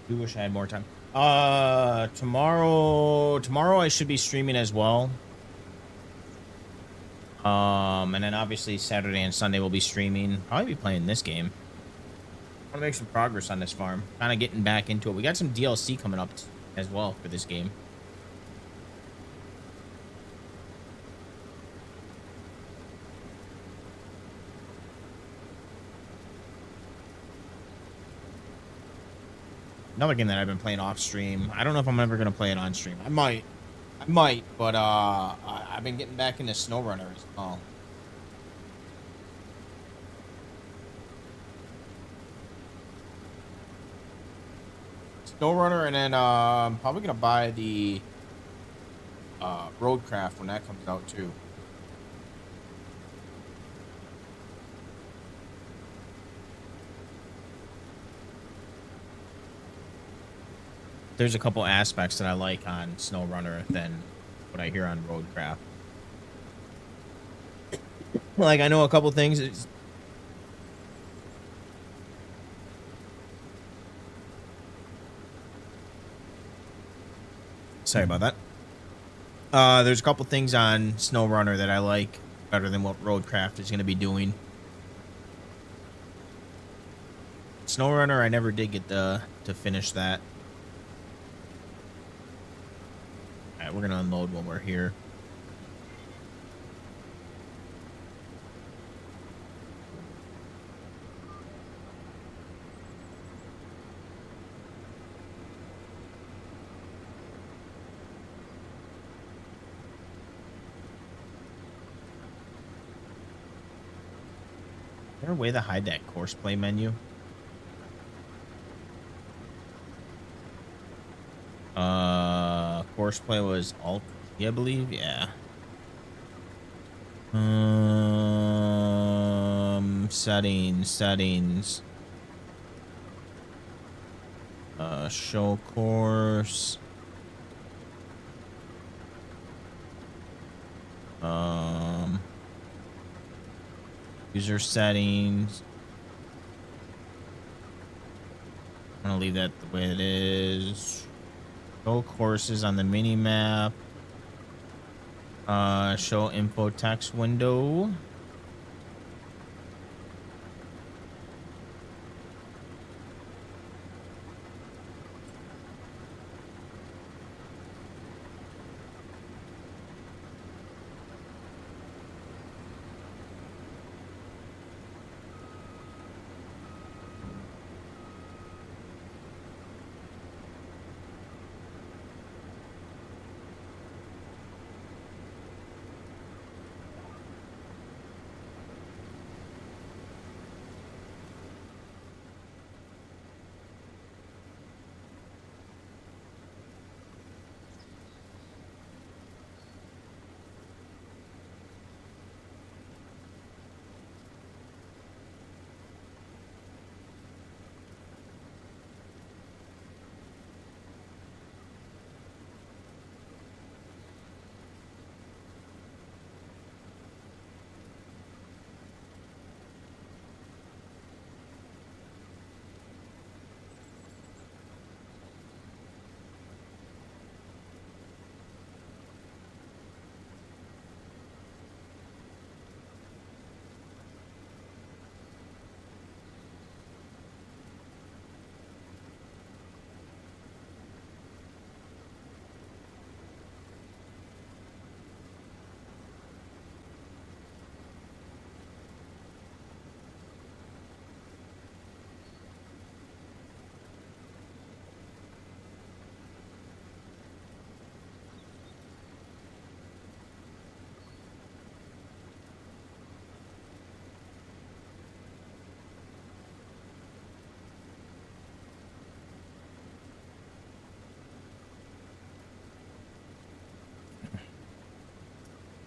Do wish I had more time. Tomorrow I should be streaming as well. And then obviously Saturday and Sunday we'll be streaming. Probably be playing this game. I want to make some progress on this farm. Kind of getting back into it. We got some DLC coming up as well for this game. Another game that I've been playing off stream. I don't know if I'm ever gonna play it on stream. I might, but I've been getting back into SnowRunner as well. SnowRunner, and then I'm probably gonna buy the Roadcraft when that comes out too. There's a couple aspects that I like on SnowRunner than what I hear on Roadcraft. Like I know a couple things. Sorry about that. There's a couple things on SnowRunner that I like better than what Roadcraft is going to be doing. SnowRunner, I never did get to finish that. All right, we're going to unload when we're here. there a way to hide that course play menu? Course play was Alt T, I believe. Yeah. Settings. Show course. User settings. I'm gonna leave that the way it is. Show courses on the mini map. Show info text window.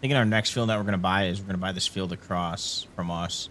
Thinking our next field that we're gonna buy is we're gonna buy this field across from us.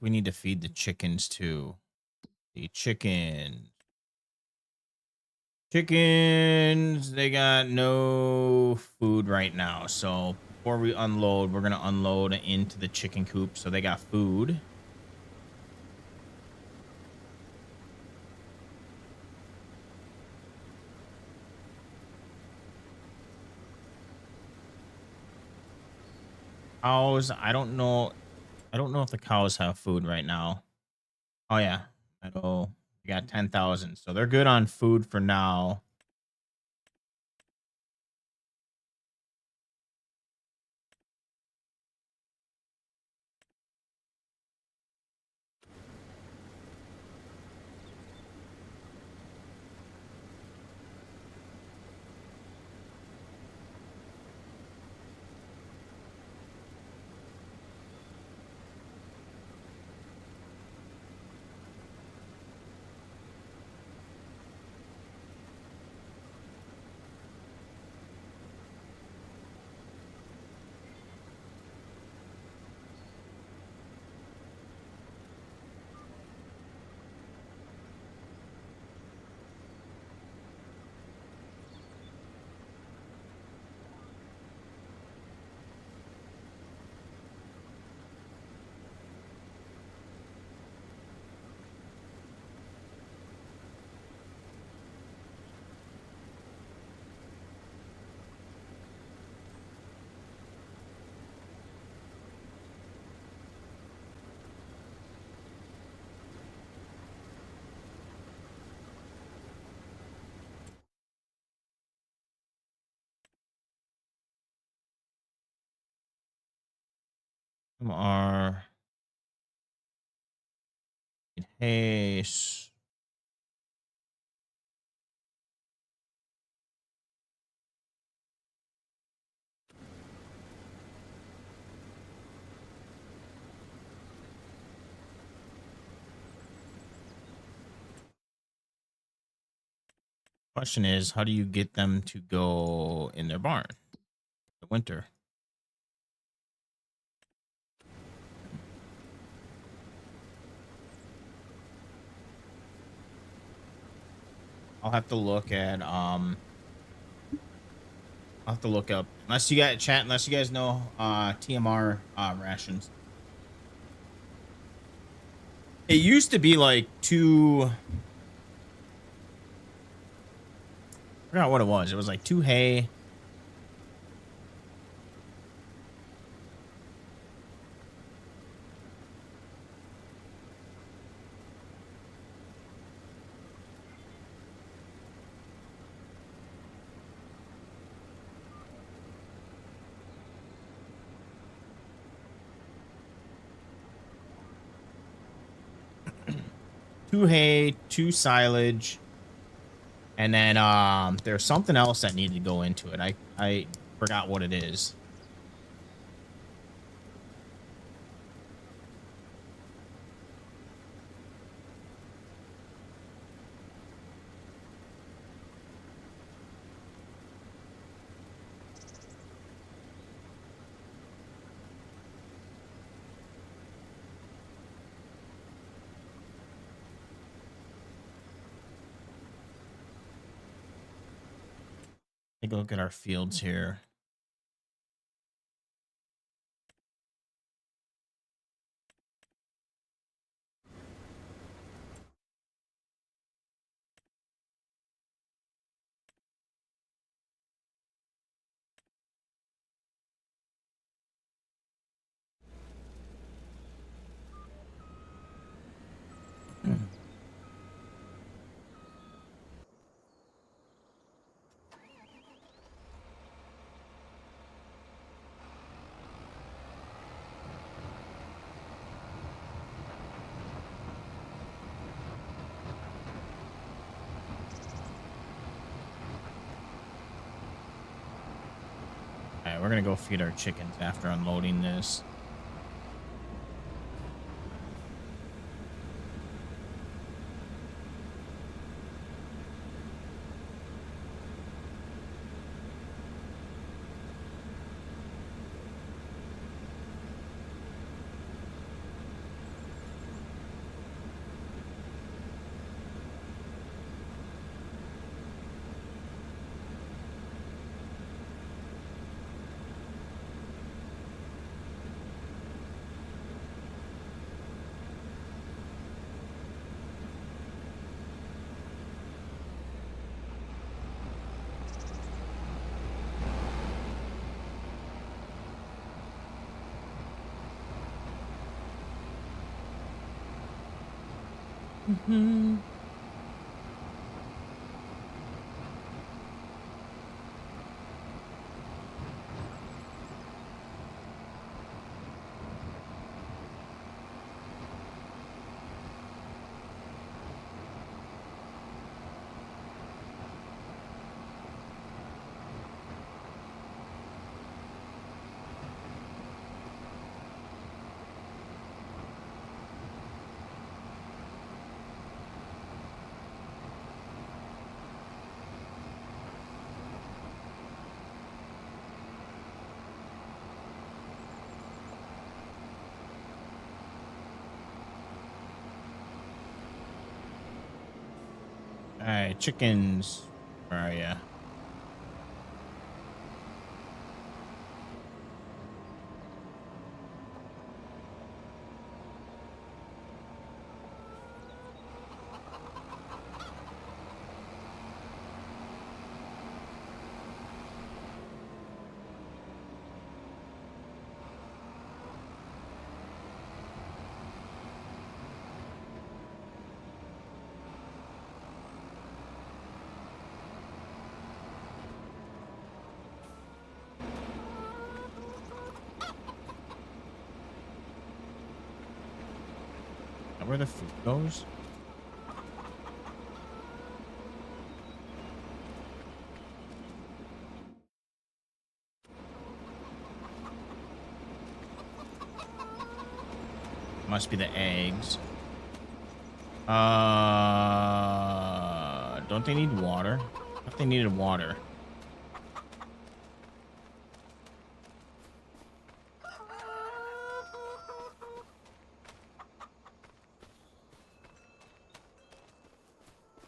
We need to feed the chickens too. The chickens, they got no food right now. So before we unload, we're gonna unload into the chicken coop. So they got food. Cows, I don't know. I don't know if the cows have food right now. Oh yeah, I know. We got 10,000, so they're good on food for now. Some are hey. Question is, how do you get them to go in their barn the winter? I'll have to look at I'll have to look up unless you got chat, unless you guys know TMR rations. It used to be like I forgot what it was. It was like 2 hay. Two hay, two silage, and then there's something else that needed to go into it. I forgot what it is. Take a look at our fields here. All right, we're gonna go feed our chickens after unloading this. Mm-hmm. All right, chickens. Where are you? where the food goes? Must be the eggs. Don't they need water? I thought they needed water.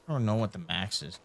I don't know what the max is.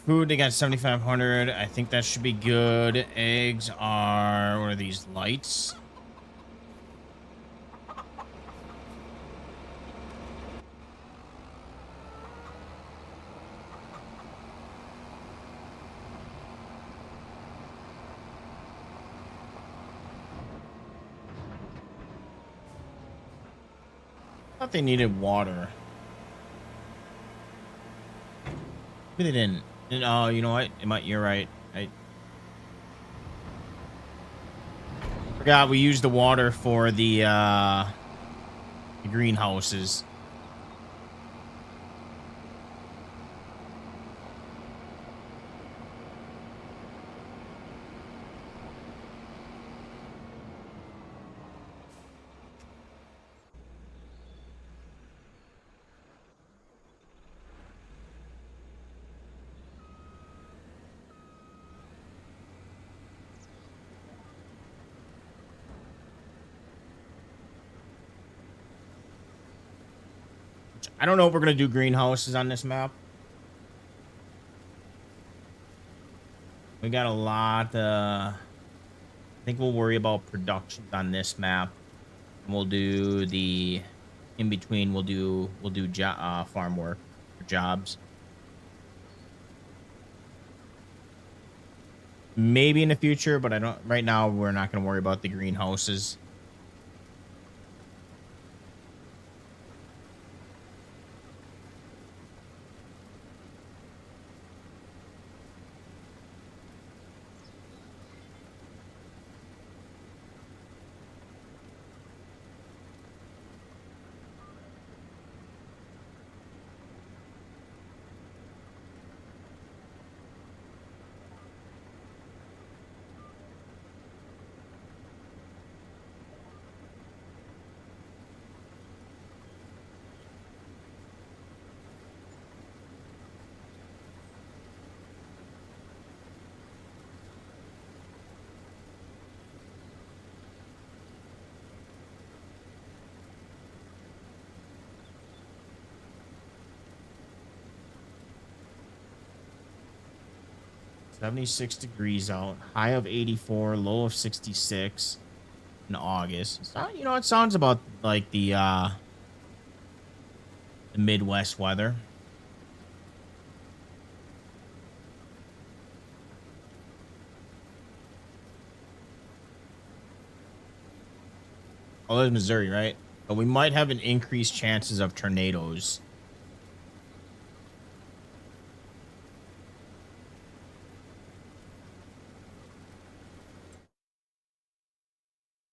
Food, they got 7,500. I think that should be good. Eggs are, what are these, lights? I thought they needed water. Maybe they didn't. Oh, you know what? You're right. I forgot we used the water for the greenhouses. I don't know if we're gonna do greenhouses on this map. We got a lot. I think we'll worry about productions on this map. We'll do the in between. We'll do farm work for jobs. Maybe in the future, but I don't. Right now, we're not gonna worry about the greenhouses. $76 degrees out, high of 84, low of 66 in August. So, you know, it sounds about like the Midwest weather. Oh, there's Missouri, right? But we might have an increased chances of tornadoes.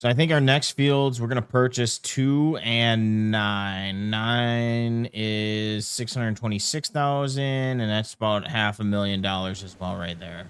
So I think our next fields, we're going to purchase 2 and 9. 9 is 626,000, and that's about $500,000 as well right there.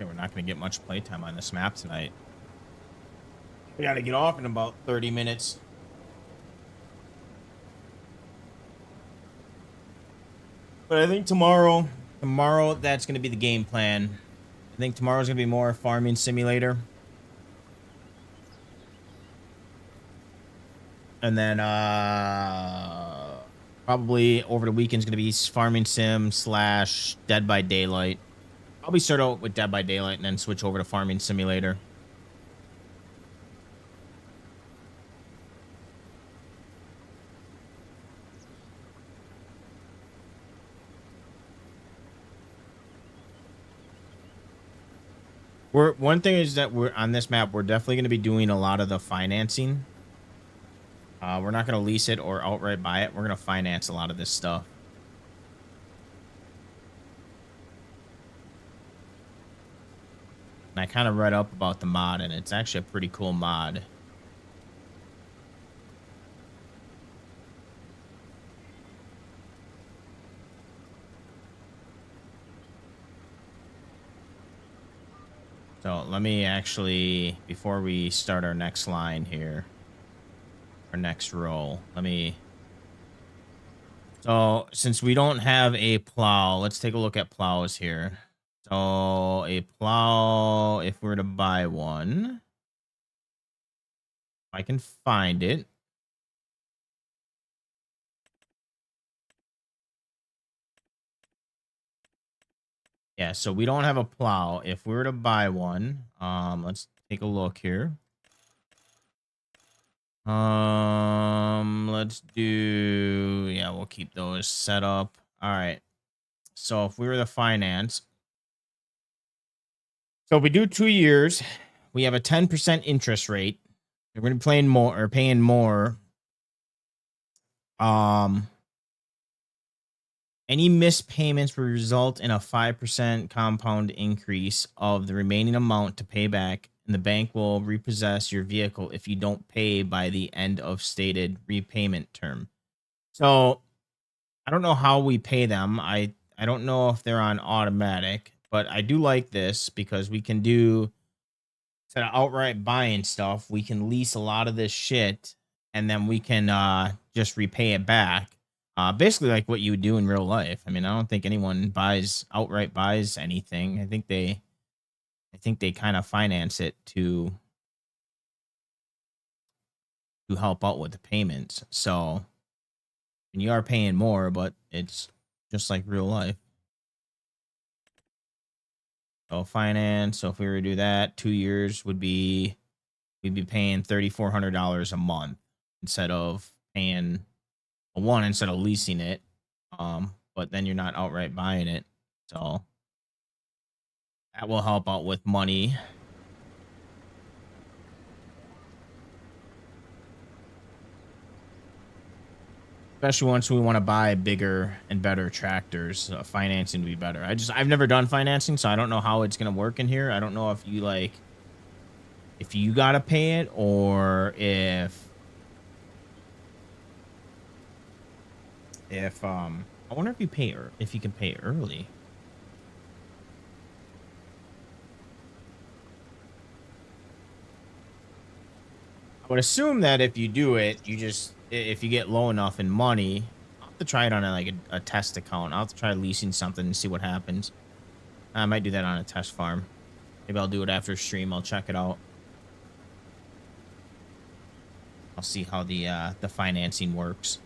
Okay, we're not going to get much playtime on this map tonight. We got to get off in about 30 minutes. But I think tomorrow that's going to be the game plan. I think tomorrow's going to be more farming simulator. And then probably over the weekend's going to be farming sim / Dead by Daylight. Probably start out with Dead by Daylight and then switch over to farming simulator. One thing is that we're on this map, we're definitely going to be doing a lot of the financing. We're not going to lease it or outright buy it. We're going to finance a lot of this stuff. And I kind of read up about the mod, and it's actually a pretty cool mod. So let me actually, before we start our next line here, our next row, so since we don't have a plow, let's take a look at plows here. So a plow, if we were to buy one, I can find it. Yeah, so we don't have a plow. If we were to buy one, let's take a look here. Let's do, yeah, we'll keep those set up. All right. So if we were to finance, so if we do 2 years, we have a 10% interest rate. We're going to be paying more. Any missed payments will result in a 5% compound increase of the remaining amount to pay back, and the bank will repossess your vehicle if you don't pay by the end of stated repayment term. So I don't know how we pay them. I don't know if they're on automatic, but I do like this because we can do, instead of outright buying stuff, we can lease a lot of this shit and then we can just repay it back. Basically like what you would do in real life. I mean, I don't think anyone outright buys anything. I think they kind of finance it to help out with the payments. So, and you are paying more, but it's just like real life. So finance. So if we were to do that, 2 years we'd be paying $3,400 a month instead of leasing it. But then you're not outright buying it. So that will help out with money. Especially once we want to buy bigger and better tractors, financing would be better. I've never done financing, so I don't know how it's going to work in here. I don't know if you got to pay it or if I wonder if you can pay early. I would assume that if you do it, if you get low enough in money, I'll have to try it on a test account. I'll have to try leasing something and see what happens. I might do that on a test farm. Maybe I'll do it after stream. I'll check it out. I'll see how the financing works.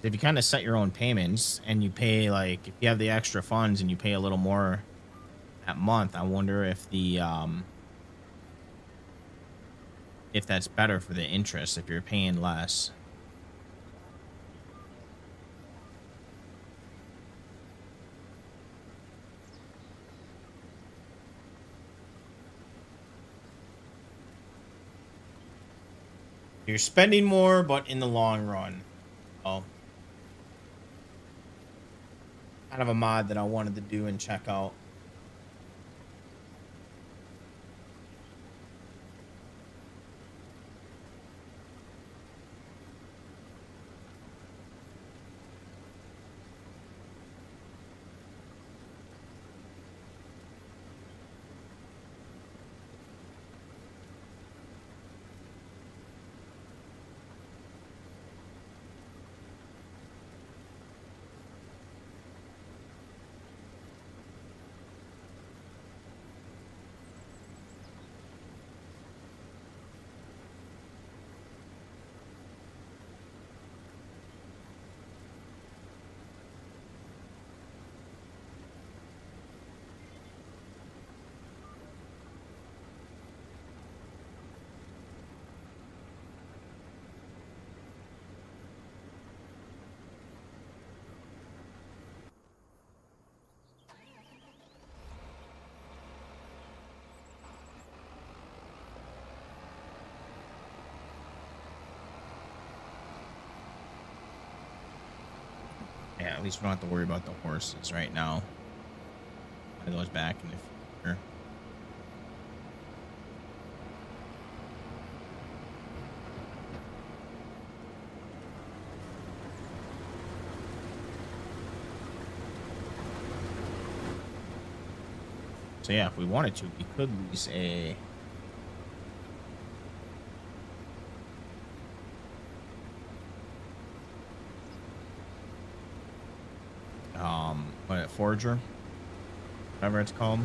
If you kind of set your own payments and you pay, like, if you have the extra funds and you pay a little more that month, I wonder if if that's better for the interest if you're paying less. You're spending more, but in the long run. Oh, kind of a mod that I wanted to do and check out. Yeah, at least we don't have to worry about the horses right now. Buy those back in the future. So yeah, if we wanted to, we could lease a what, forager, whatever it's called.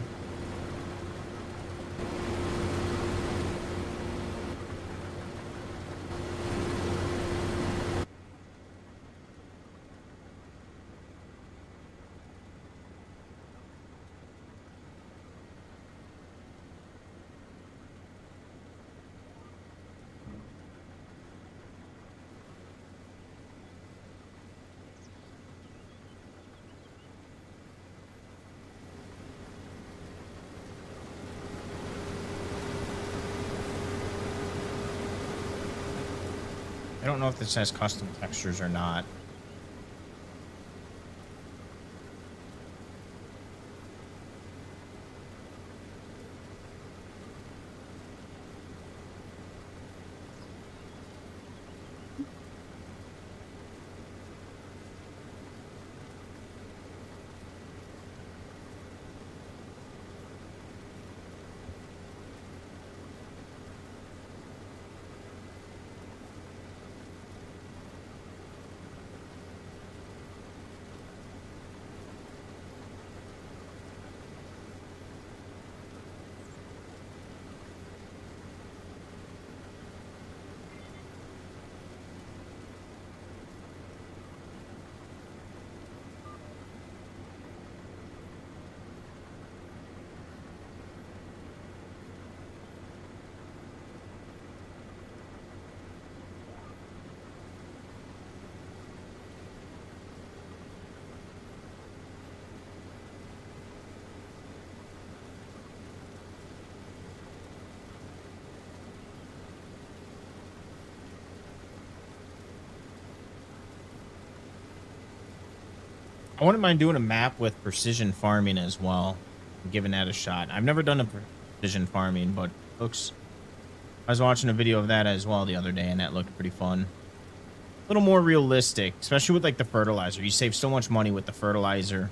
I don't know if this has custom textures or not. I wouldn't mind doing a map with precision farming as well, giving that a shot. I've never done a precision farming, but looks. I was watching a video of that as well the other day, and that looked pretty fun. A little more realistic, especially with like the fertilizer. You save so much money with the fertilizer.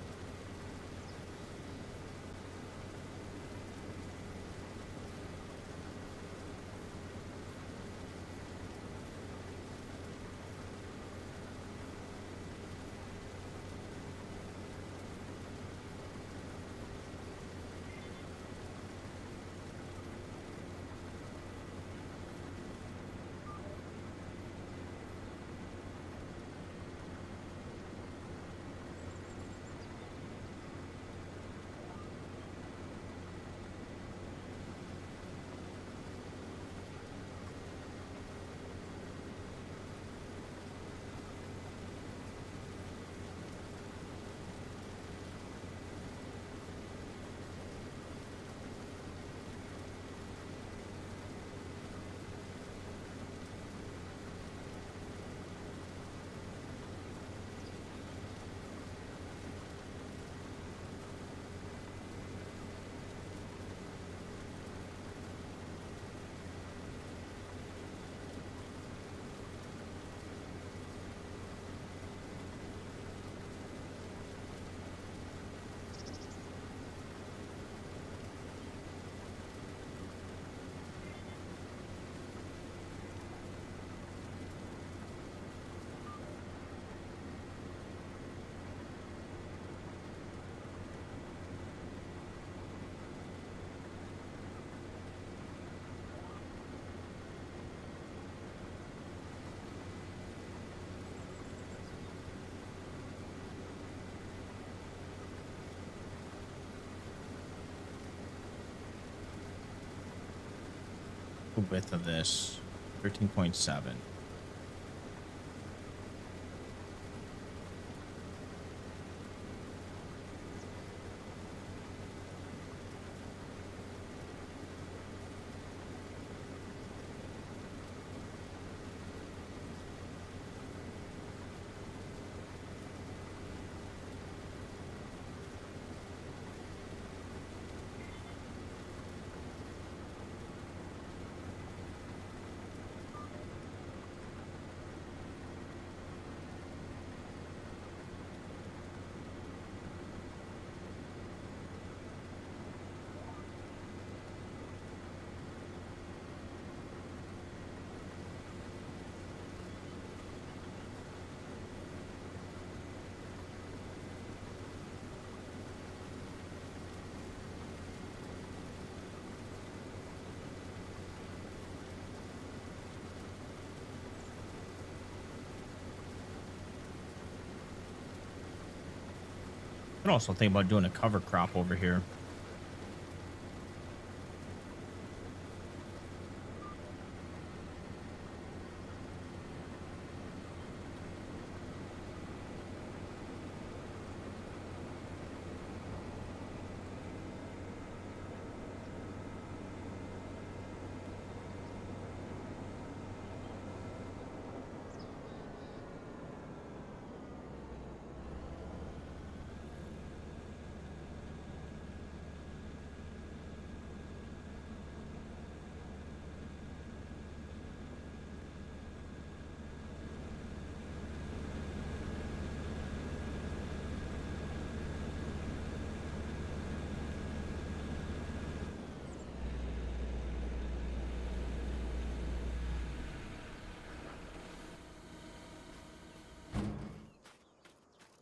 the width of this? 13.7. I can also think about doing a cover crop over here.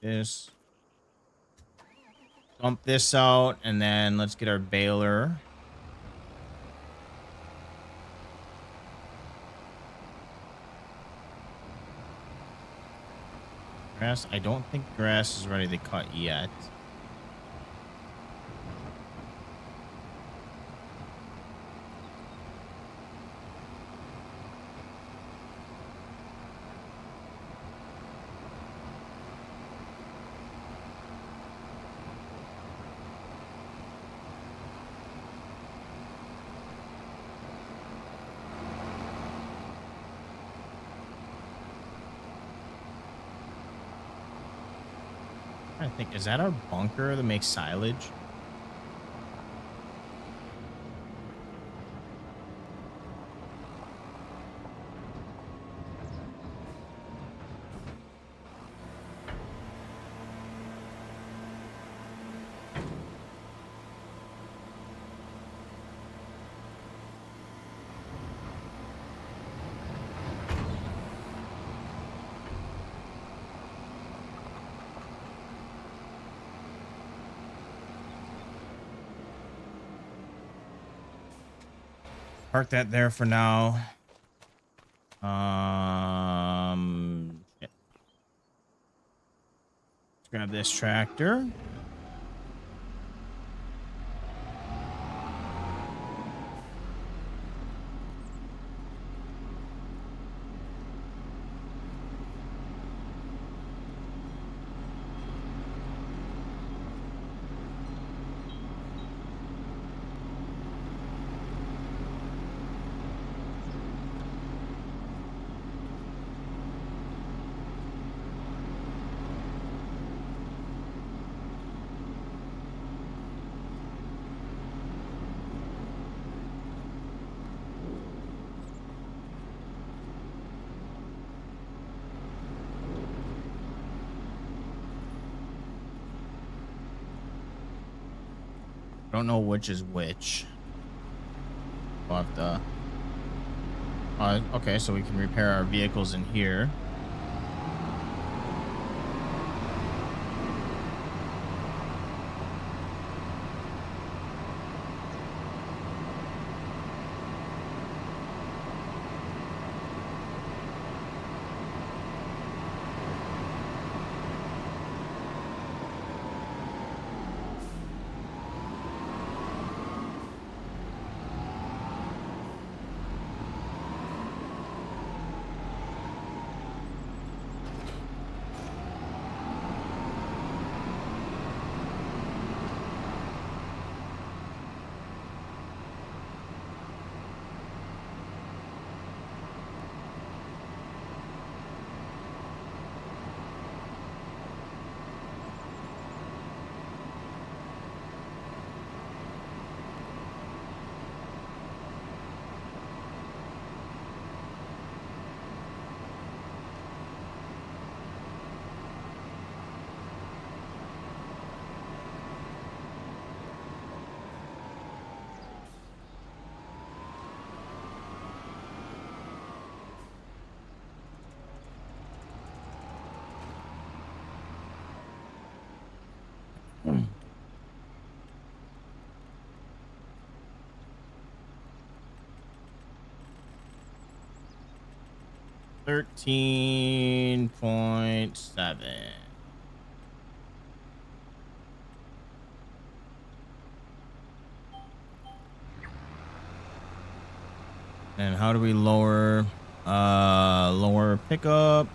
This. Dump this out, and then let's get our baler. Grass. I don't think grass is ready to cut yet. I think, is that our bunker that makes silage? Park that there for now. Yeah. Let's grab this tractor. Don't know which is which. We'll have to. Okay, so we can repair our vehicles in here. 13.7. And how do we lower pickup?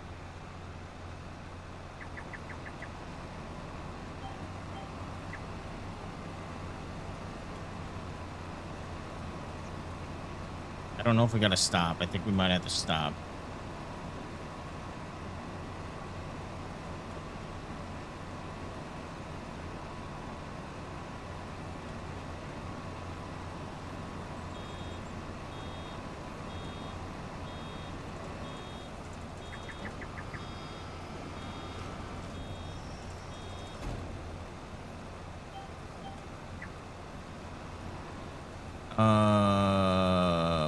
I don't know if we gotta stop. I think we might have to stop.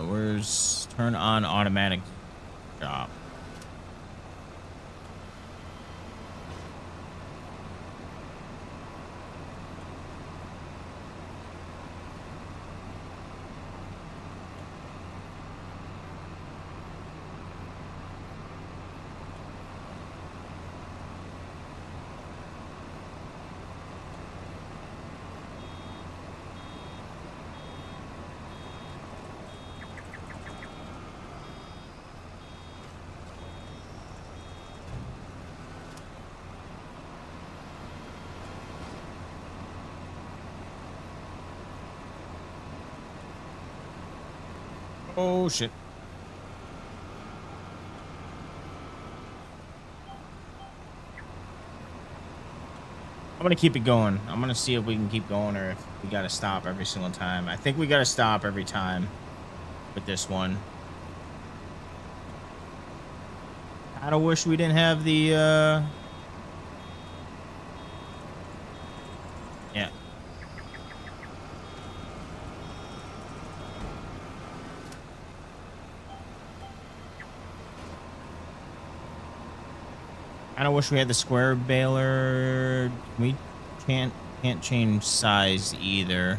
Where's turn on automatic stop? Oh shit. I'm gonna keep it going. I'm gonna see if we can keep going or if we gotta stop every single time. I think we gotta stop every time with this one. I don't wish we didn't have the yeah. I don't wish we had the square baler. We can't change size either.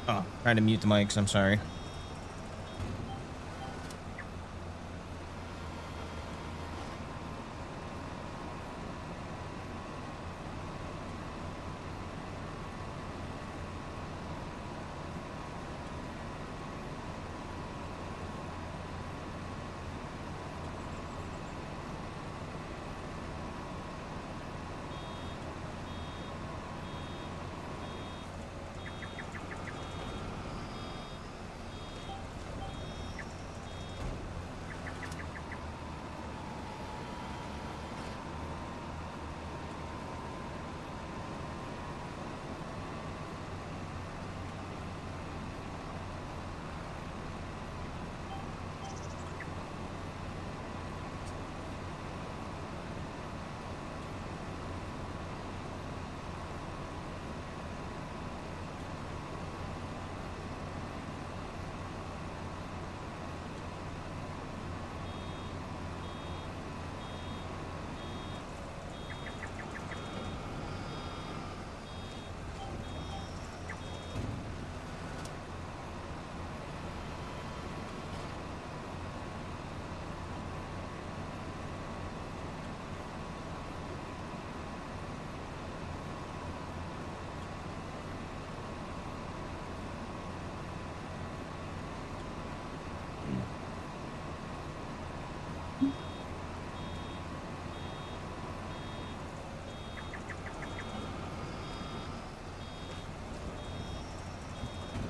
Oh, trying to mute the mics. I'm sorry.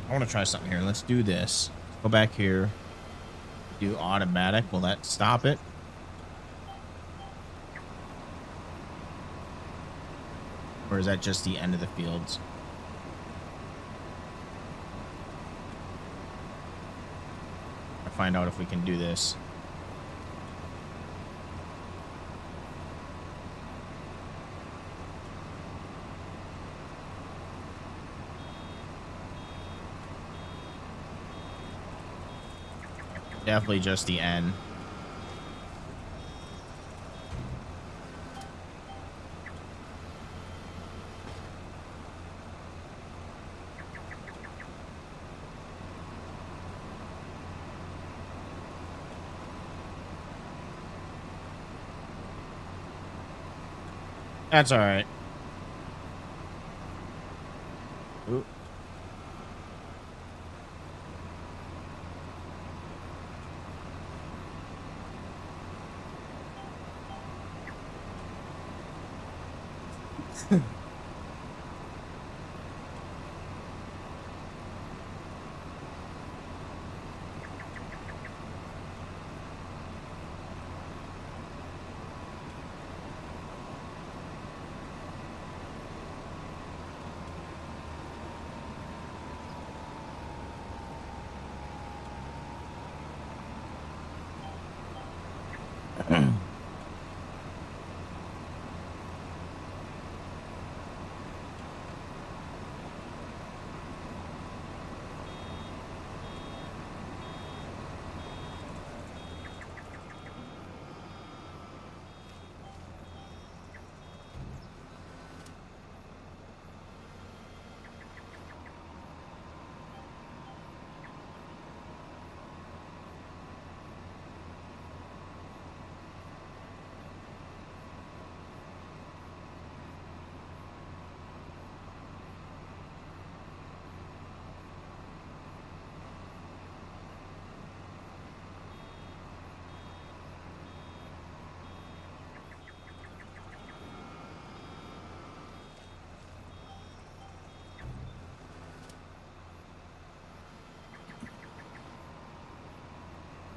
I want to try something here. Let's do this. Go back here. Do automatic. Will that stop it? Or is that just the end of the fields? I'll find out if we can do this. Definitely just the N. That's all right. Ooh.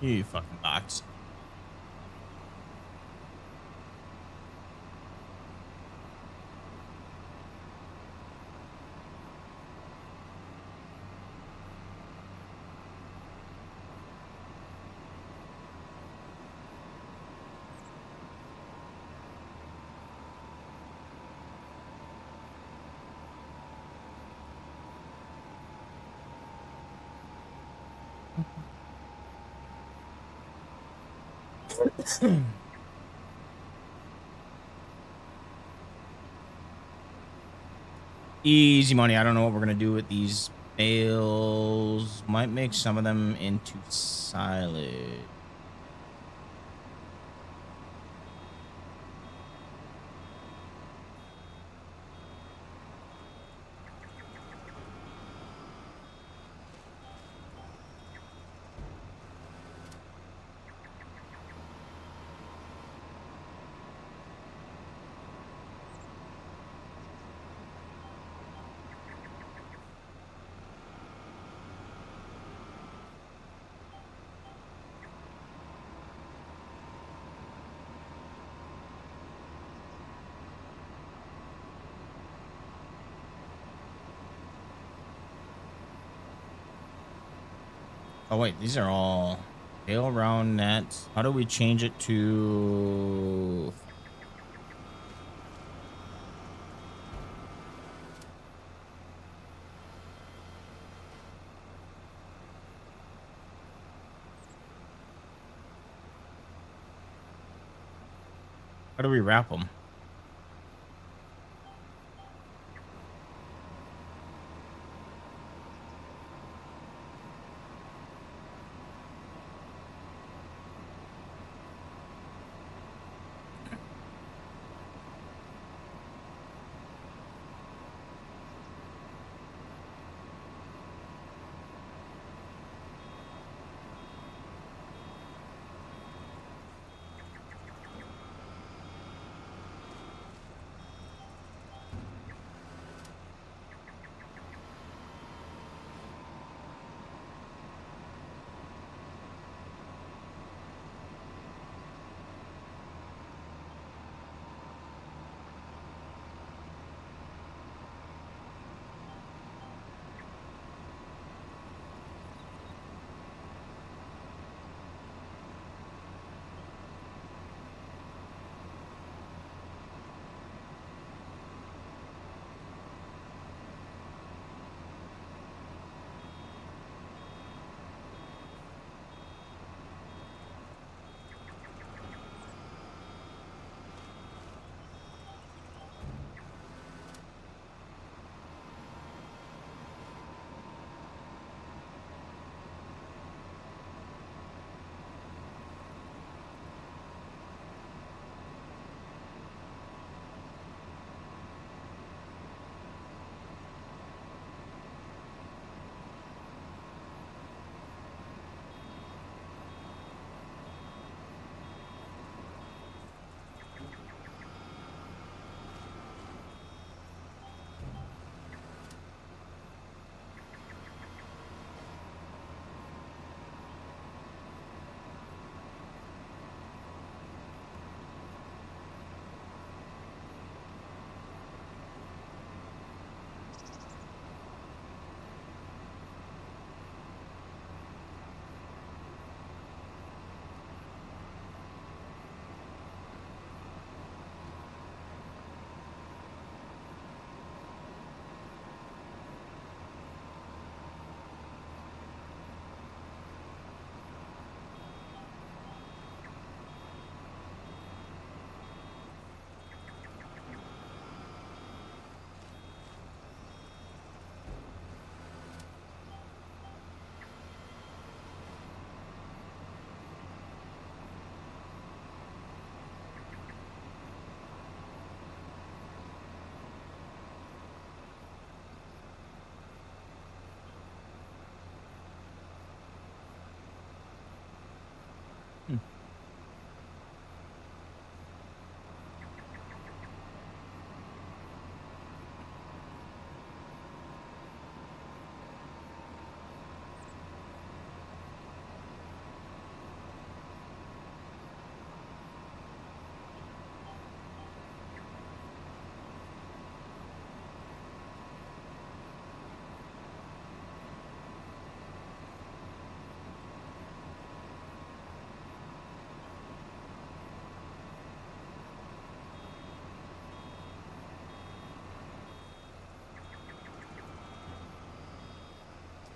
You fucking box. Easy money. I don't know what we're gonna do with these bales. Might make some of them into silage. Oh wait, these are all tail round nets. How do we change it to? How do we wrap them?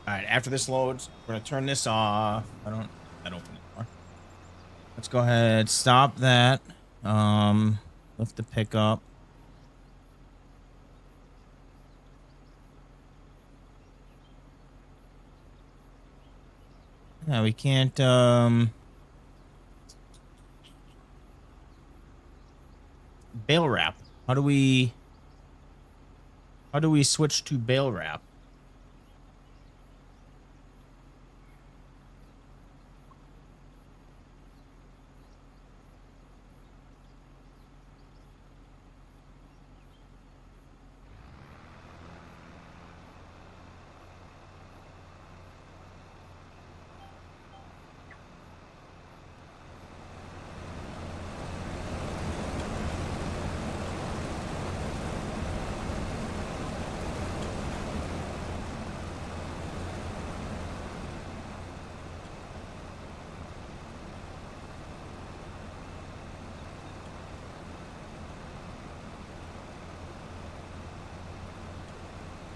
All right, after this loads, we're gonna turn this off. I don't that open anymore. Let's go ahead, stop that. Lift the pickup. Yeah, we can't bail wrap. How do we switch to bail wrap?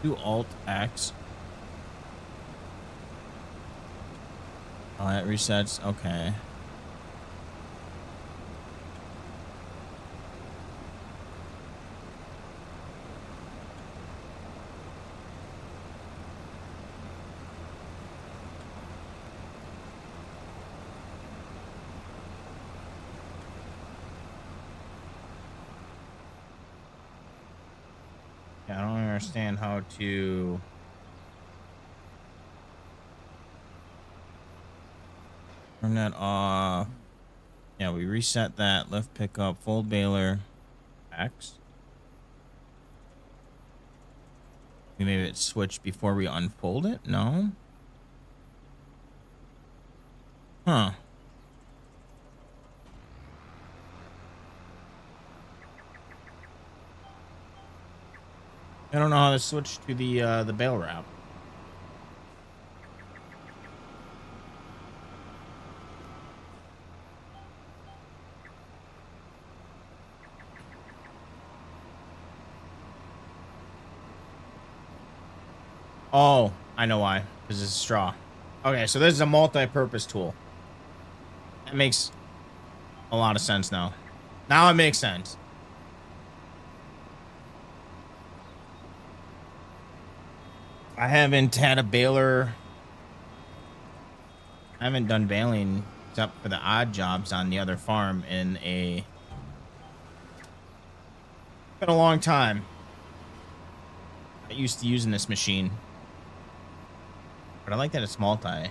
Do Alt X. Oh, it resets. Okay. Yeah, I don't understand how to. Turn that off. Yeah, we reset that. Lift pickup, fold baler, X. We made it switch before we unfold it? No? Huh. I don't know how to switch to the bail wrap. Oh, I know why. Because it's straw. Okay, so this is a multi-purpose tool. That makes a lot of sense now. Now it makes sense. I haven't had a baler. I haven't done baling except for the odd jobs on the other farm in a been a long time. I used to using this machine. But I like that it's multi.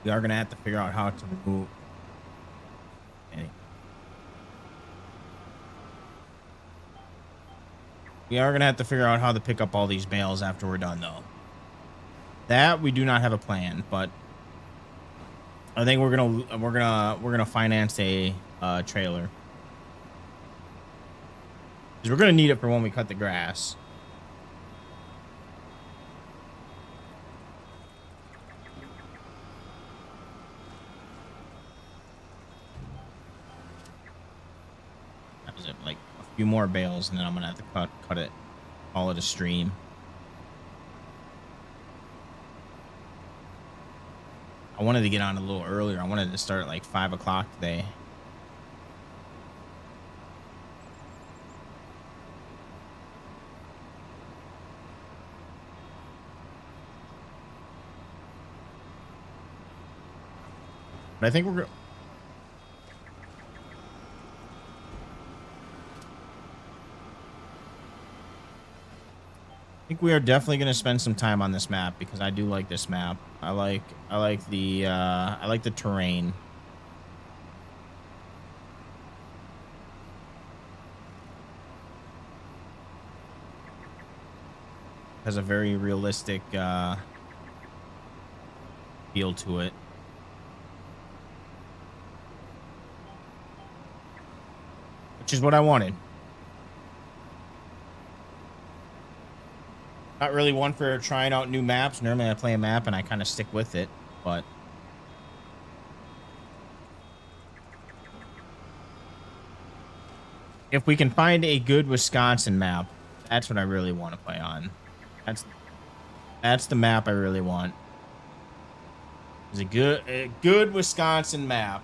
We are gonna have to figure out how to remove any. We are gonna have to figure out how to pick up all these bales after we're done, though. That we do not have a plan, but I think we're gonna finance a trailer because we're gonna need it for when we cut the grass. That was it, like a few more bales, and then I'm gonna have to cut it, call it a stream. I wanted to get on a little earlier. I wanted to start at like 5 o'clock today. But I think we're I think we are definitely going to spend some time on this map because I do like this map. I like the terrain. has a very realistic feel to it. Which is what I wanted. Not really one for trying out new maps. Normally I play a map and I kind of stick with it, but if we can find a good Wisconsin map, that's what I really want to play on. That's the map I really want. It's a good Wisconsin map.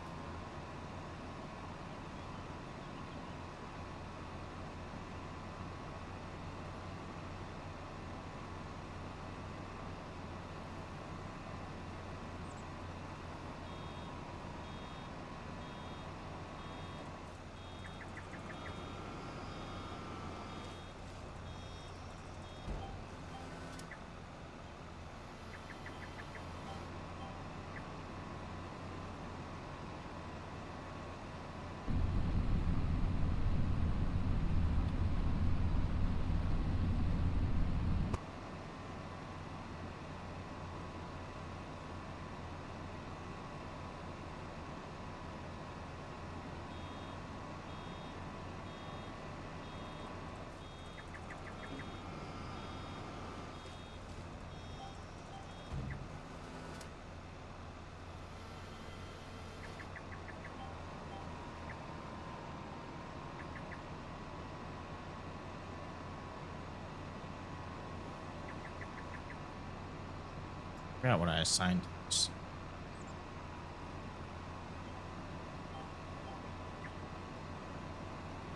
I forgot what I assigned to this.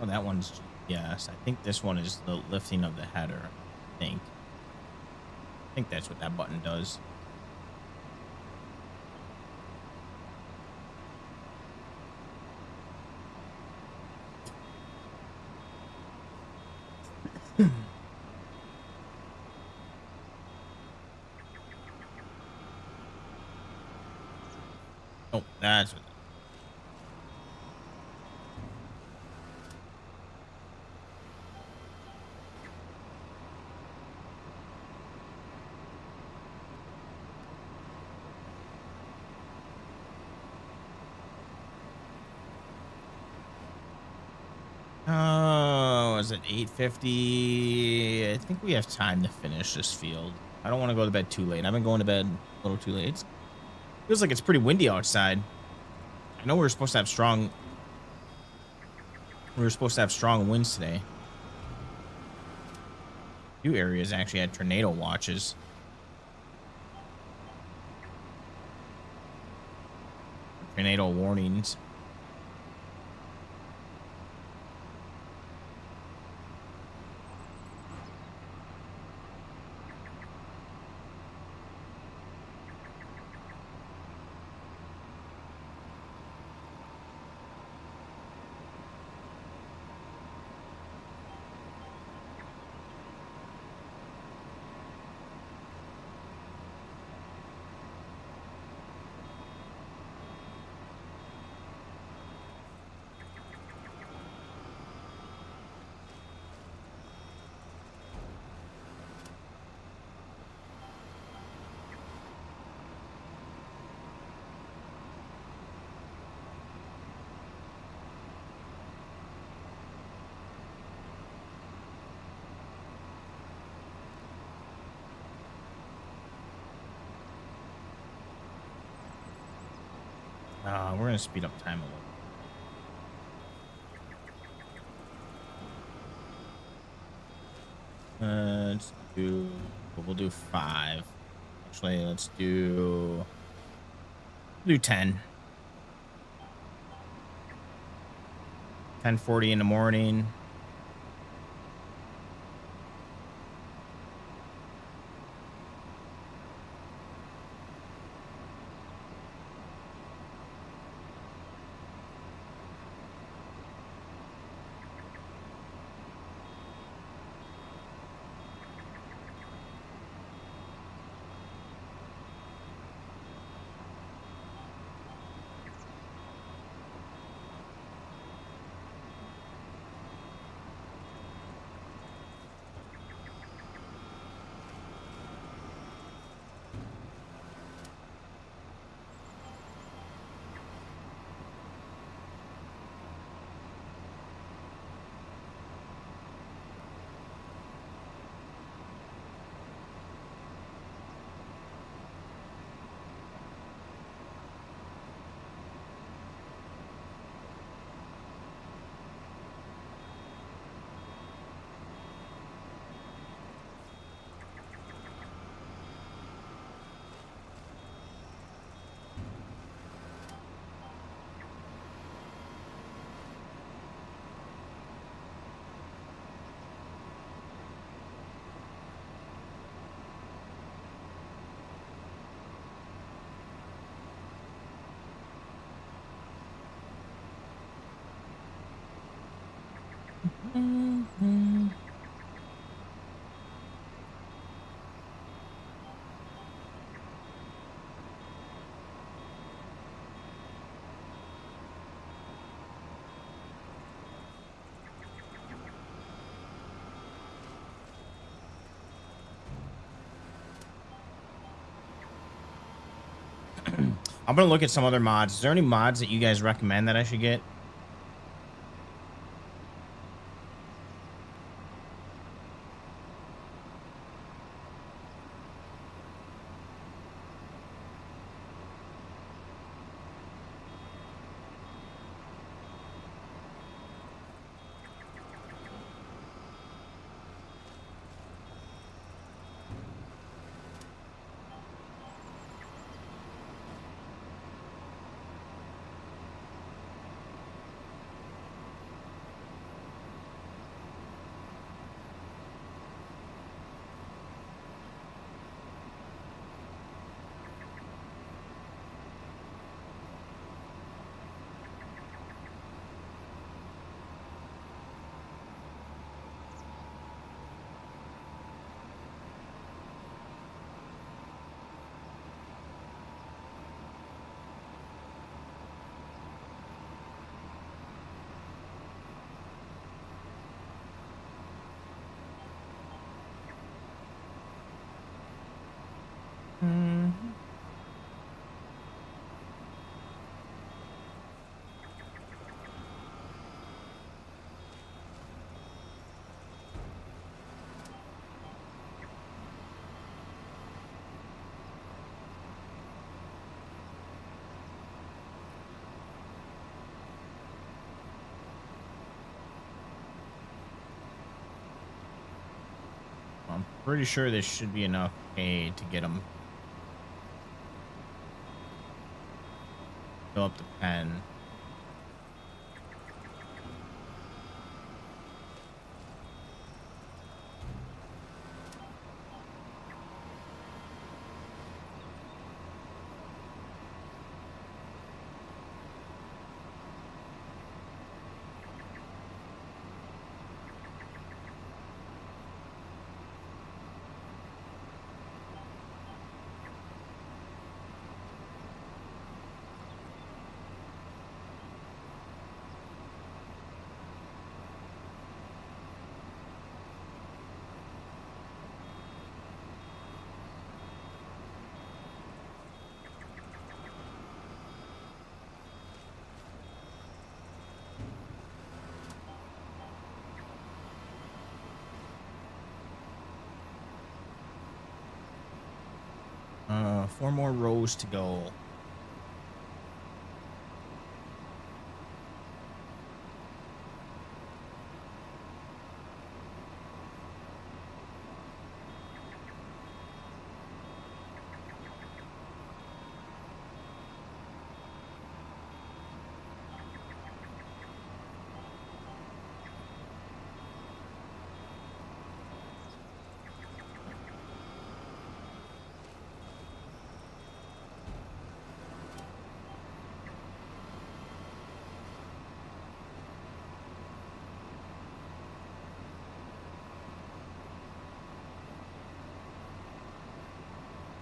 Oh, that one's GPS. I think this one is the lifting of the header. I think that's what that button does. Oh, that's what. Oh, is it 8:50? I think we have time to finish this field. I don't want to go to bed too late. I've been going to bed a little too late. It feels like it's pretty windy outside. I know we were supposed to have strong winds today. A few areas actually had tornado watches. Tornado warnings. We're gonna speed up time a little. We'll do 5. Actually, let's do 10. 10:40 in the morning. Mhm. I'm gonna look at some other mods. Is there any mods that you guys recommend that I should get? Mhm. I'm pretty sure this should be enough pay to get them fill up the pen. Four more rows to go.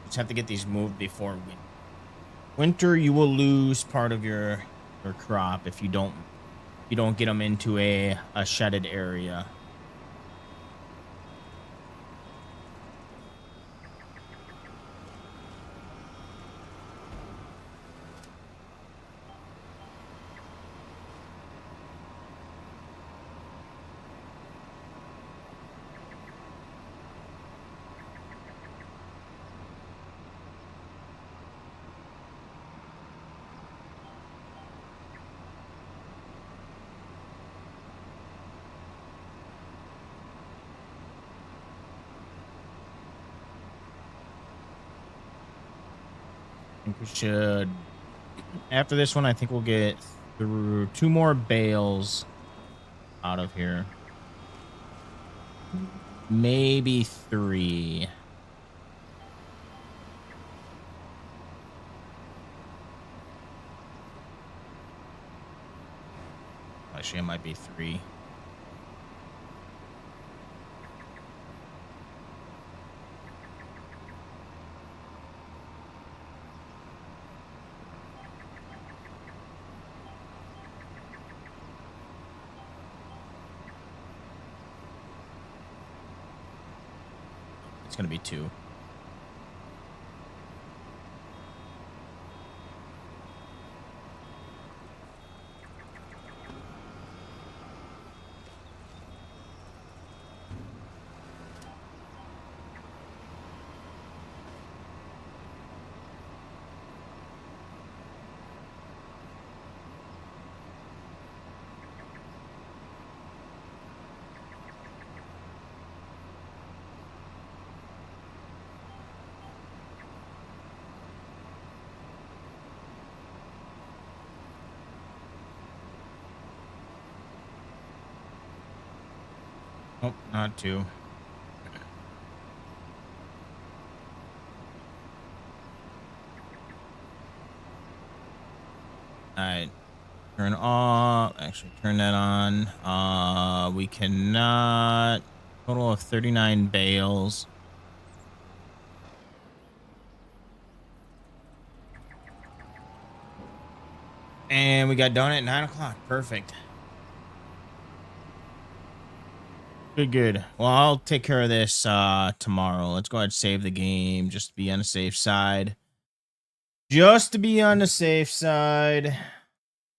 Just have to get these moved before winter. You will lose part of your crop if you don't get them into a shedded area. I think we should. After this one, I think we'll get through two more bales out of here. Maybe three. Actually, it might be three. gonna be 2. Nope, not 2. All right. Turn off. Actually, turn that on. We cannot. Total of 39 bales. And we got done at 9 o'clock. Perfect. Good. Well, I'll take care of this tomorrow. Let's go ahead and save the game just to be on the safe side. Just to be on the safe side.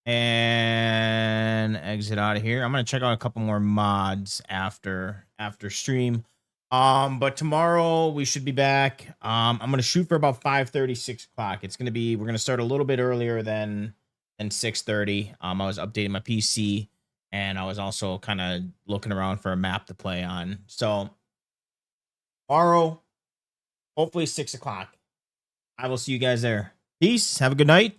And exit out of here. I'm gonna check out a couple more mods after stream. But tomorrow we should be back. I'm gonna shoot for about 5:30, 6 o'clock. It's gonna be, we're gonna start a little bit earlier than 6:30. I was updating my PC and I was also kind of looking around for a map to play on. So tomorrow, hopefully 6 o'clock. I will see you guys there. Peace. Have a good night.